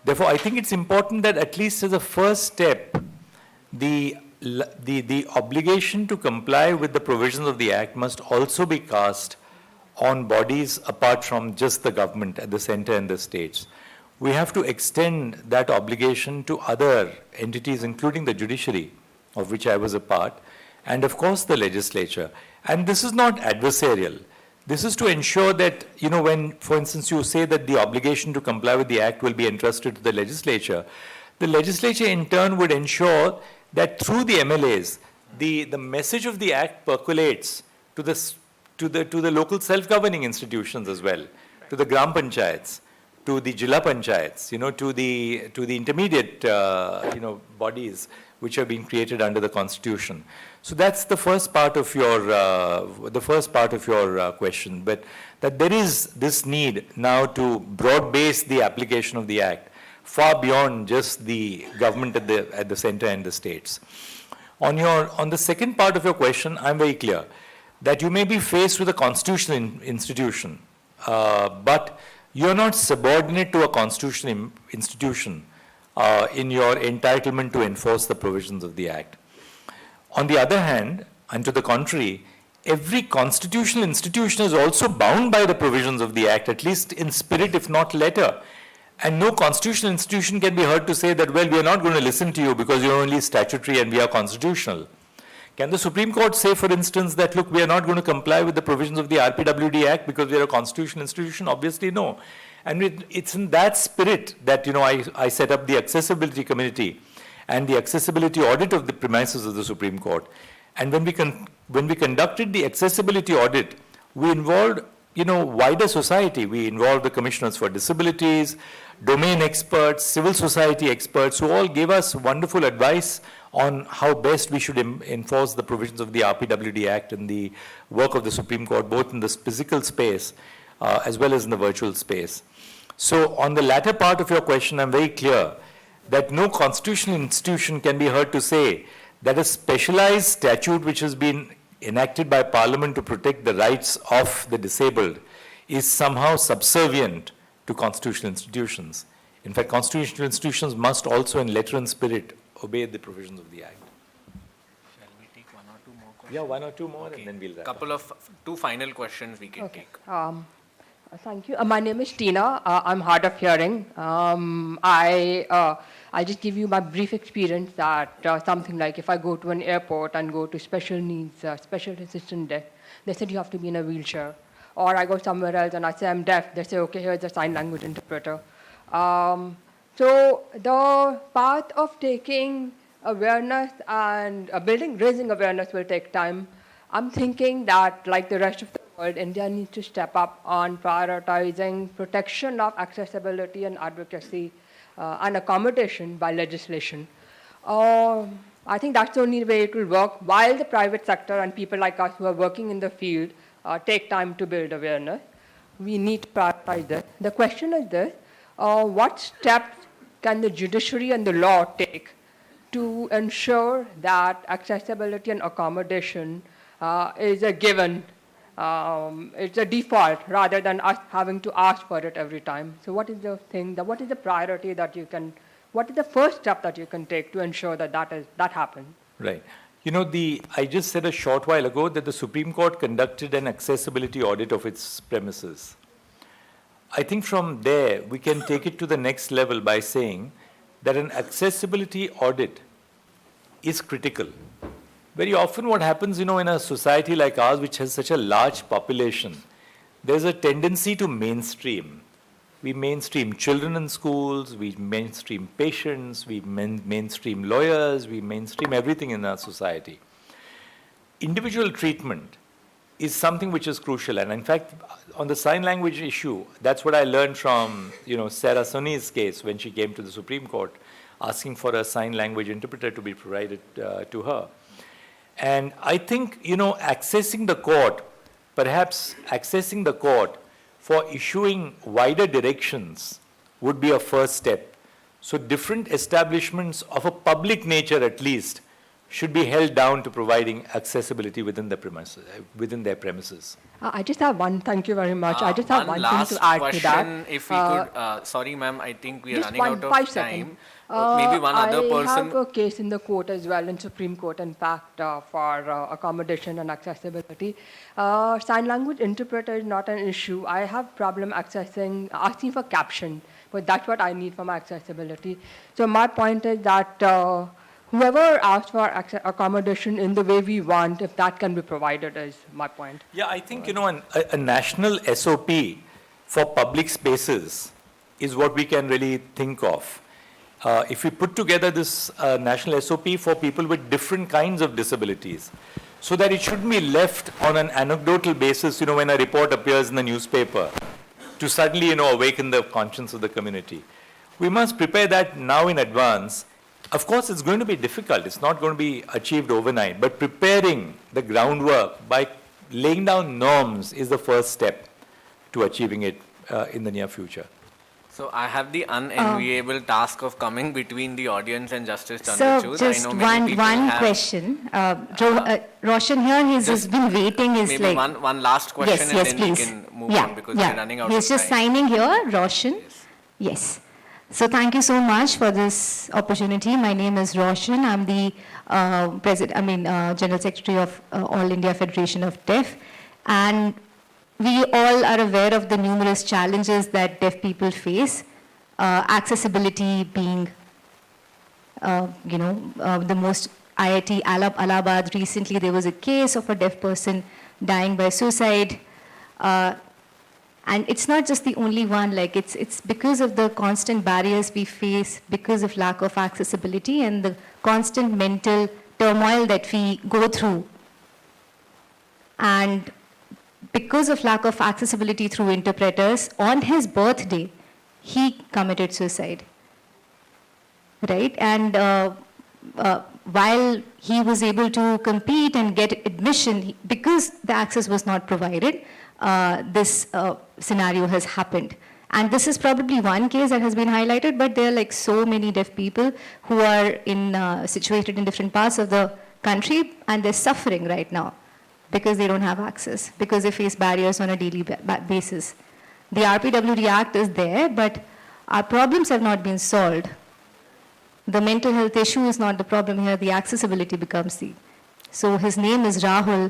[SPEAKER 2] Therefore, I think it's important that at least as a first step, the obligation to comply with the provisions of the Act must also be cast on bodies apart from just the government at the center and the states. We have to extend that obligation to other entities, including the judiciary, of which I was a part, and of course the legislature. And this is not adversarial. This is to ensure that, when, for instance, you say that the obligation to comply with the Act will be entrusted to the legislature in turn would ensure that through the MLAs, the message of the Act percolates to the local self-governing institutions as well, to the gram panchayats, to the jilla panchayats, to the intermediate, bodies which have been created under the Constitution. So that's the first part of your question. But that there is this need now to broad base the application of the Act far beyond just the government at the center and the states. On the second part of your question, I'm very clear that you may be faced with a constitutional institution, but you're not subordinate to a constitutional institution in your entitlement to enforce the provisions of the Act. On the other hand, and to the contrary, every constitutional institution is also bound by the provisions of the Act, at least in spirit, if not letter. And no constitutional institution can be heard to say that, well, we are not going to listen to you because you're only statutory and we are constitutional. Can the Supreme Court say, for instance, that, look, we are not going to comply with the provisions of the RPWD Act because we are a constitutional institution? Obviously, no. And it's in that spirit that, I set up the accessibility committee and the accessibility audit of the premises of the Supreme Court. And when we conducted the accessibility audit, we involved, wider society. We involved the commissioners for disabilities, domain experts, civil society experts, who all gave us wonderful advice on how best we should enforce the provisions of the RPWD Act and the work of the Supreme Court, both in the physical space as well as in the virtual space. So on the latter part of your question, I'm very clear that no constitutional institution can be heard to say that a specialized statute which has been enacted by Parliament to protect the rights of the disabled is somehow subservient to constitutional institutions. In fact, constitutional institutions must also, in letter and spirit, obey the provisions of the Act.
[SPEAKER 1] Shall we take one or two more questions?
[SPEAKER 2] Yeah, one or two more, and then we'll wrap up.
[SPEAKER 1] Two final questions we can take.
[SPEAKER 10] Thank you. My name is Tina. I'm hard of hearing. I'll just give you my brief experience that something like if I go to an airport and go to special needs, special assistant desk, they said you have to be in a wheelchair. Or I go somewhere else and I say I'm deaf, they say, okay, here's a sign language interpreter. So the path of taking awareness and raising awareness will take time. I'm thinking that, like the rest of the world, India needs to step up on prioritizing protection of accessibility and advocacy and accommodation by legislation. I think that's the only way it will work, while the private sector and people like us who are working in the field take time to build awareness. We need to prioritize this. The question is this: what steps can the judiciary and the law take to ensure that accessibility and accommodation is a given, it's a default, rather than us having to ask for it every time? So what is the thing, what is the priority that you can, what is the first step that you can take to ensure that that happens?
[SPEAKER 2] Right. You know, I just said a short while ago that the Supreme Court conducted an accessibility audit of its premises. I think from there, we can take it to the next level by saying that an accessibility audit is critical. Very often what happens, in a society like ours, which has such a large population, there's a tendency to mainstream. We mainstream children in schools, we mainstream patients, we mainstream lawyers, we mainstream everything in our society. Individual treatment is something which is crucial. And in fact, on the sign language issue, that's what I learned from, Sarah Soni's case when she came to the Supreme Court, asking for a sign language interpreter to be provided to her. And I think, accessing the court, perhaps accessing the court for issuing wider directions would be a first step. So different establishments of a public nature, at least, should be held down to providing accessibility within their premises.
[SPEAKER 10] I just have one, thank you very much. I just have one thing to add to that.
[SPEAKER 1] If we could, sorry ma'am, I think we are running out of
[SPEAKER 10] 5
[SPEAKER 1] time.
[SPEAKER 10] seconds.
[SPEAKER 1] Maybe one other person.
[SPEAKER 10] I have a case in the court as well, in Supreme Court, in fact, for accommodation and accessibility. Sign language interpreter is not an issue. I have problem asking for caption, but that's what I need for my accessibility. So my point is that whoever asks for accommodation in the way we want, if that can be provided, is my point.
[SPEAKER 2] Yeah, I think, a national SOP for public spaces is what we can really think of. If we put together this national SOP for people with different kinds of disabilities, so that it shouldn't be left on an anecdotal basis, when a report appears in the newspaper, to suddenly, awaken the conscience of the community. We must prepare that now in advance. Of course, it's going to be difficult. It's not going to be achieved overnight. But preparing the groundwork by laying down norms is the first step to achieving it in the near future.
[SPEAKER 1] So I have the unenviable task of coming between the audience and Justice Chandrachud.
[SPEAKER 11] So just one question. Roshan here, he's been waiting.
[SPEAKER 1] Maybe one last question and then we can move on because we're running out of time.
[SPEAKER 11] He's just signing here, Roshan. Yes. So thank you so much for this opportunity. My name is Roshan. I'm the General Secretary of All India Federation of Deaf. And we all are aware of the numerous challenges that deaf people face, accessibility being, the most. IIT Allahabad, recently there was a case of a deaf person dying by suicide. And it's not just the only one, it's because of the constant barriers we face, because of lack of accessibility and the constant mental turmoil that we go through. And because of lack of accessibility through interpreters, on his birthday, he committed suicide, right? And while he was able to compete and get admission, because the access was not provided, this scenario has happened. And this is probably one case that has been highlighted, but there are so many deaf people who are situated in different parts of the country, and they're suffering right now because they don't have access, because they face barriers on a daily basis. The RPWD Act is there, but our problems have not been solved. The mental health issue is not the problem here, the accessibility becomes the. So his name is Rahul,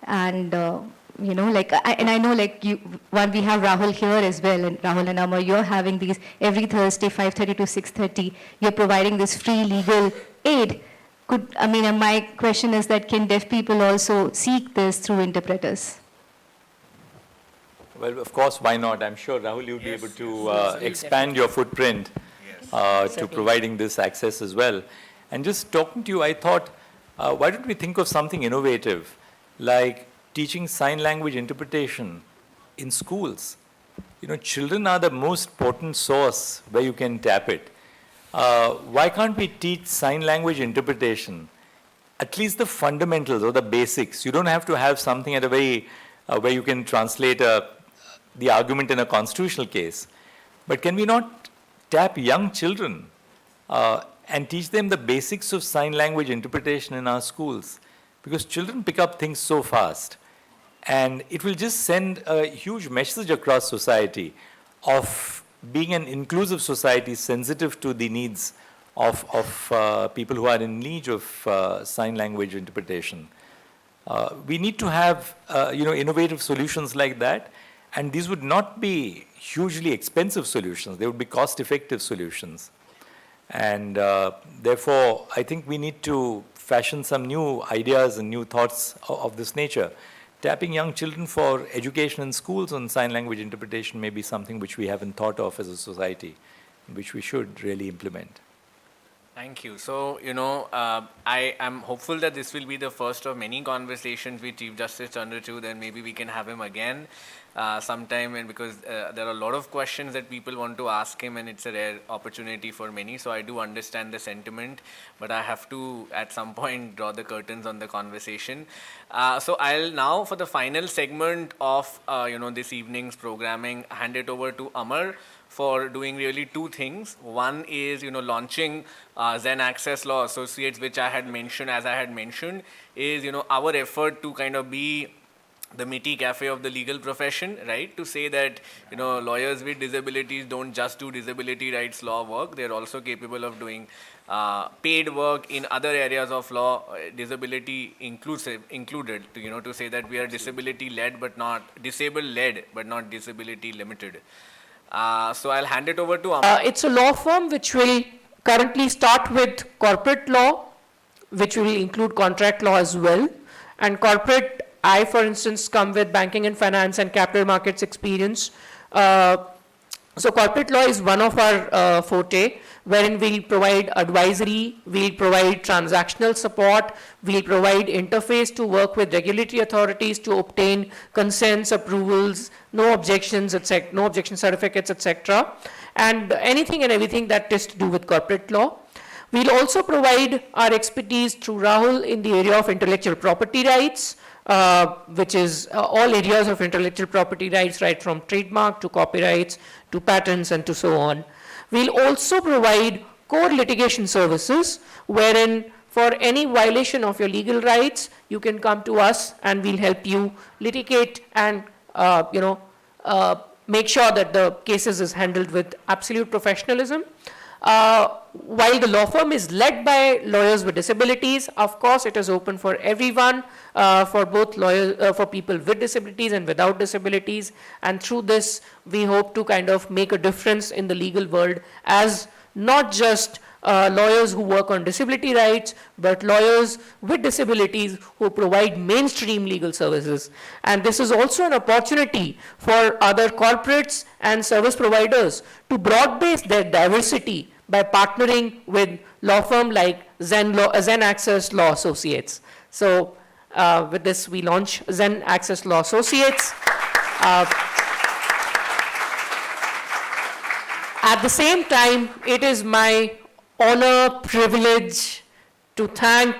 [SPEAKER 11] and I know we have Rahul here as well, and Rahul and Amar, you're having these every Thursday, 5:30 to 6:30, you're providing this free legal aid. My question is that can deaf people also seek this through interpreters?
[SPEAKER 2] Well, of course, why not? I'm sure, Rahul, you'll be able to expand your footprint to providing this access as well. And just talking to you, I thought, why don't we think of something innovative, like teaching sign language interpretation in schools? You know, children are the most potent source where you can tap it. Why can't we teach sign language interpretation? At least the fundamentals or the basics. You don't have to have something at a very, where you can translate the argument in a constitutional case. But can we not tap young children and teach them the basics of sign language interpretation in our schools? Because children pick up things so fast. And it will just send a huge message across society of being an inclusive society sensitive to the needs of people who are in need of sign language interpretation. We need to have innovative solutions like that, and these would not be hugely expensive solutions. They would be cost-effective solutions. And therefore, I think we need to fashion some new ideas and new thoughts of this nature. Tapping young children for education in schools on sign language interpretation may be something which we haven't thought of as a society, which we should really implement.
[SPEAKER 1] Thank you. So, I am hopeful that this will be the first of many conversations with Chief Justice Chandrachud, and maybe we can have him again sometime, and because there are a lot of questions that people want to ask him, and it's a rare opportunity for many. So I do understand the sentiment, but I have to at some point draw the curtains on the conversation. So I'll now, for the final segment of this evening's programming, hand it over to Amar for doing really two things. One is, launching Zen Access Law Associates, which I had mentioned, is, our effort to kind of be the MITI cafe of the legal profession, right? To say that, lawyers with disabilities don't just do disability rights law work. They're also capable of doing paid work in other areas of law, disability included, to say that we are disability-led but not disabled-led, but not disability-limited. So I'll hand it over to Amar.
[SPEAKER 3] It's a law firm which will currently start with corporate law, which will include contract law as well. And corporate, I, for instance, come with banking and finance and capital markets experience. So corporate law is one of our forte, wherein we'll provide advisory, we'll provide transactional support, we'll provide interface to work with regulatory authorities to obtain consents, approvals, no objections, etc., no objection certificates, etc., and anything and everything that is to do with corporate law. We'll also provide our expertise through Rahul in the area of intellectual property rights, which is all areas of intellectual property rights, right from trademark to copyrights to patents and to so on. We'll also provide core litigation services, wherein for any violation of your legal rights, you can come to us and we'll help you litigate and make sure that the cases is handled with absolute professionalism. While the law firm is led by lawyers with disabilities, of course, it is open for everyone, for both lawyers, for people with disabilities and without disabilities. And through this, we hope to kind of make a difference in the legal world as not just lawyers who work on disability rights, but lawyers with disabilities who provide mainstream legal services. And this is also an opportunity for other corporates and service providers to broad-base their diversity by partnering with law firm like Zen Access Law Associates. So with this, we launch Zen Access Law Associates. At the same time, it is my honor, privilege to thank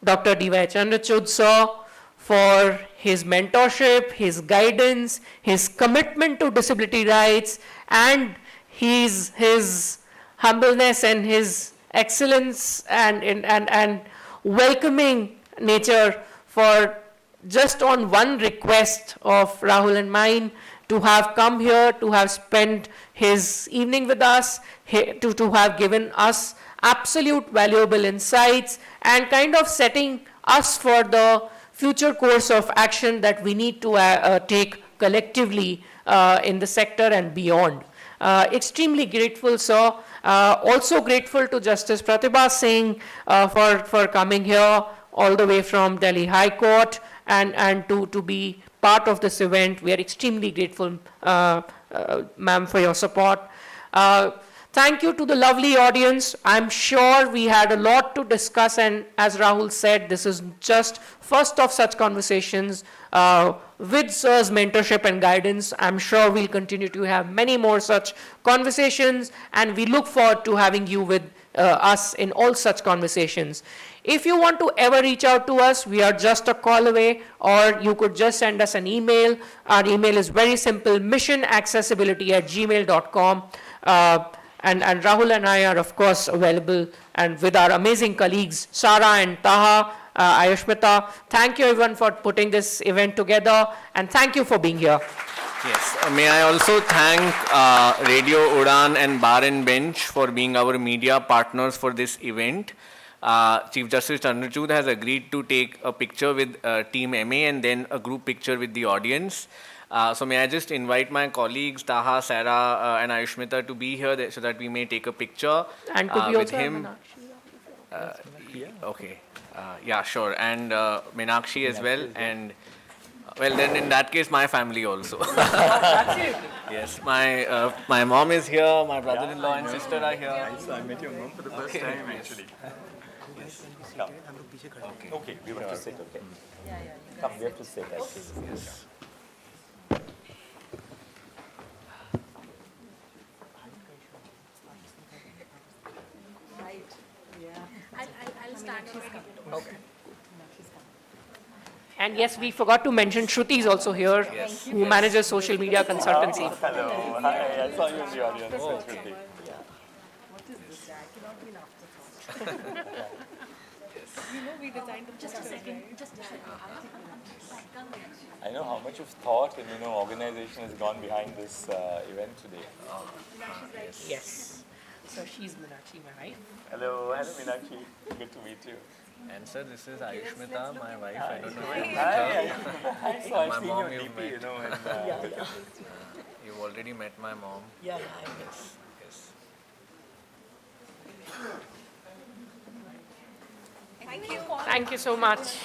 [SPEAKER 3] Dr. D.Y. Chandrachud sir for his mentorship, his guidance, his commitment to disability rights, and his humbleness and his excellence and welcoming nature for just on one request of Rahul and mine to have come here, to have spent his evening with us, to have given us absolute valuable insights and kind of setting us for the future course of action that we need to take collectively in the sector and beyond. Extremely grateful, sir. Also grateful to Justice Pratibha Singh for coming here all the way from Delhi High Court and to be part of this event. We are extremely grateful, ma'am, for your support. Thank you to the lovely audience. I'm sure we had a lot to discuss, and as Rahul said, this is just first of such conversations with Sir's mentorship and guidance. I'm sure we'll continue to have many more such conversations, and we look forward to having you with us in all such conversations. If you want to ever reach out to us, we are just a call away, or you could just send us an email. Our email is very simple, missionaccessibility@gmail.com. And Rahul and I are, of course, available, and with our amazing colleagues, Sara and Taha, Ayushmita. Thank you, everyone, for putting this event together, and thank you for being here.
[SPEAKER 1] Yes, may I also thank Radio Udaan and Bar and Bench for being our media partners for this event. Chief Justice Chandrachud has agreed to take a picture with Team MA and then a group picture with the audience. So may I just invite my colleagues, Taha, Sarah, and Ayushmita to be here so that we may take a picture
[SPEAKER 3] And could we
[SPEAKER 1] with
[SPEAKER 3] also have
[SPEAKER 1] him. Okay, yeah, sure. And Meenakshi as well. And well, then in that case, my family also. Yes, my mom is here, my brother-in-law and sister are here.
[SPEAKER 2] I met your mom for the first time, actually.
[SPEAKER 1] Yes.
[SPEAKER 2] Come. Okay, we have to sit, okay? Come, we have to sit, actually.
[SPEAKER 1] Yes.
[SPEAKER 3] And yes, we forgot to mention Shruti is also here, who manages social media consultancy.
[SPEAKER 2] Hello, hi, I saw you in the audience. Actually. I know how much of thought and organization has gone behind this event today.
[SPEAKER 3] Yes. So she's Meenakshi, my wife.
[SPEAKER 2] Hello, Meenakshi. Good to meet you.
[SPEAKER 1] And sir, this is Ayushmita, my wife. I don't know if you met
[SPEAKER 2] Hi,
[SPEAKER 1] her.
[SPEAKER 2] so I've
[SPEAKER 1] My
[SPEAKER 2] seen
[SPEAKER 1] mom
[SPEAKER 2] your
[SPEAKER 1] you've
[SPEAKER 2] DP,
[SPEAKER 1] met.
[SPEAKER 2] and
[SPEAKER 1] You've already met my mom.
[SPEAKER 3] Yeah,
[SPEAKER 1] Yes, yes.
[SPEAKER 3] Thank you so much.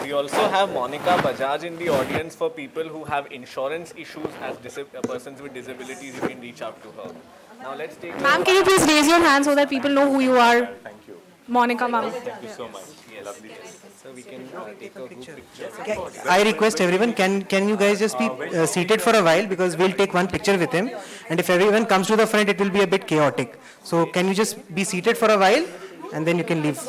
[SPEAKER 1] We also have Monica Bajaj in the audience for people who have insurance issues as persons with disabilities. You can reach out to her. Now let's take.
[SPEAKER 12] Ma'am, can you please raise your hand so that people know who you are?
[SPEAKER 2] Thank you.
[SPEAKER 12] Monica, ma'am.
[SPEAKER 2] Thank you so much. Lovely.
[SPEAKER 1] So we can take a group picture.
[SPEAKER 13] I request everyone, can you guys just be seated for a while, because we'll take one picture with him, and if everyone comes to the front, it will be a bit chaotic. So can you just be seated for a while, and then you can leave.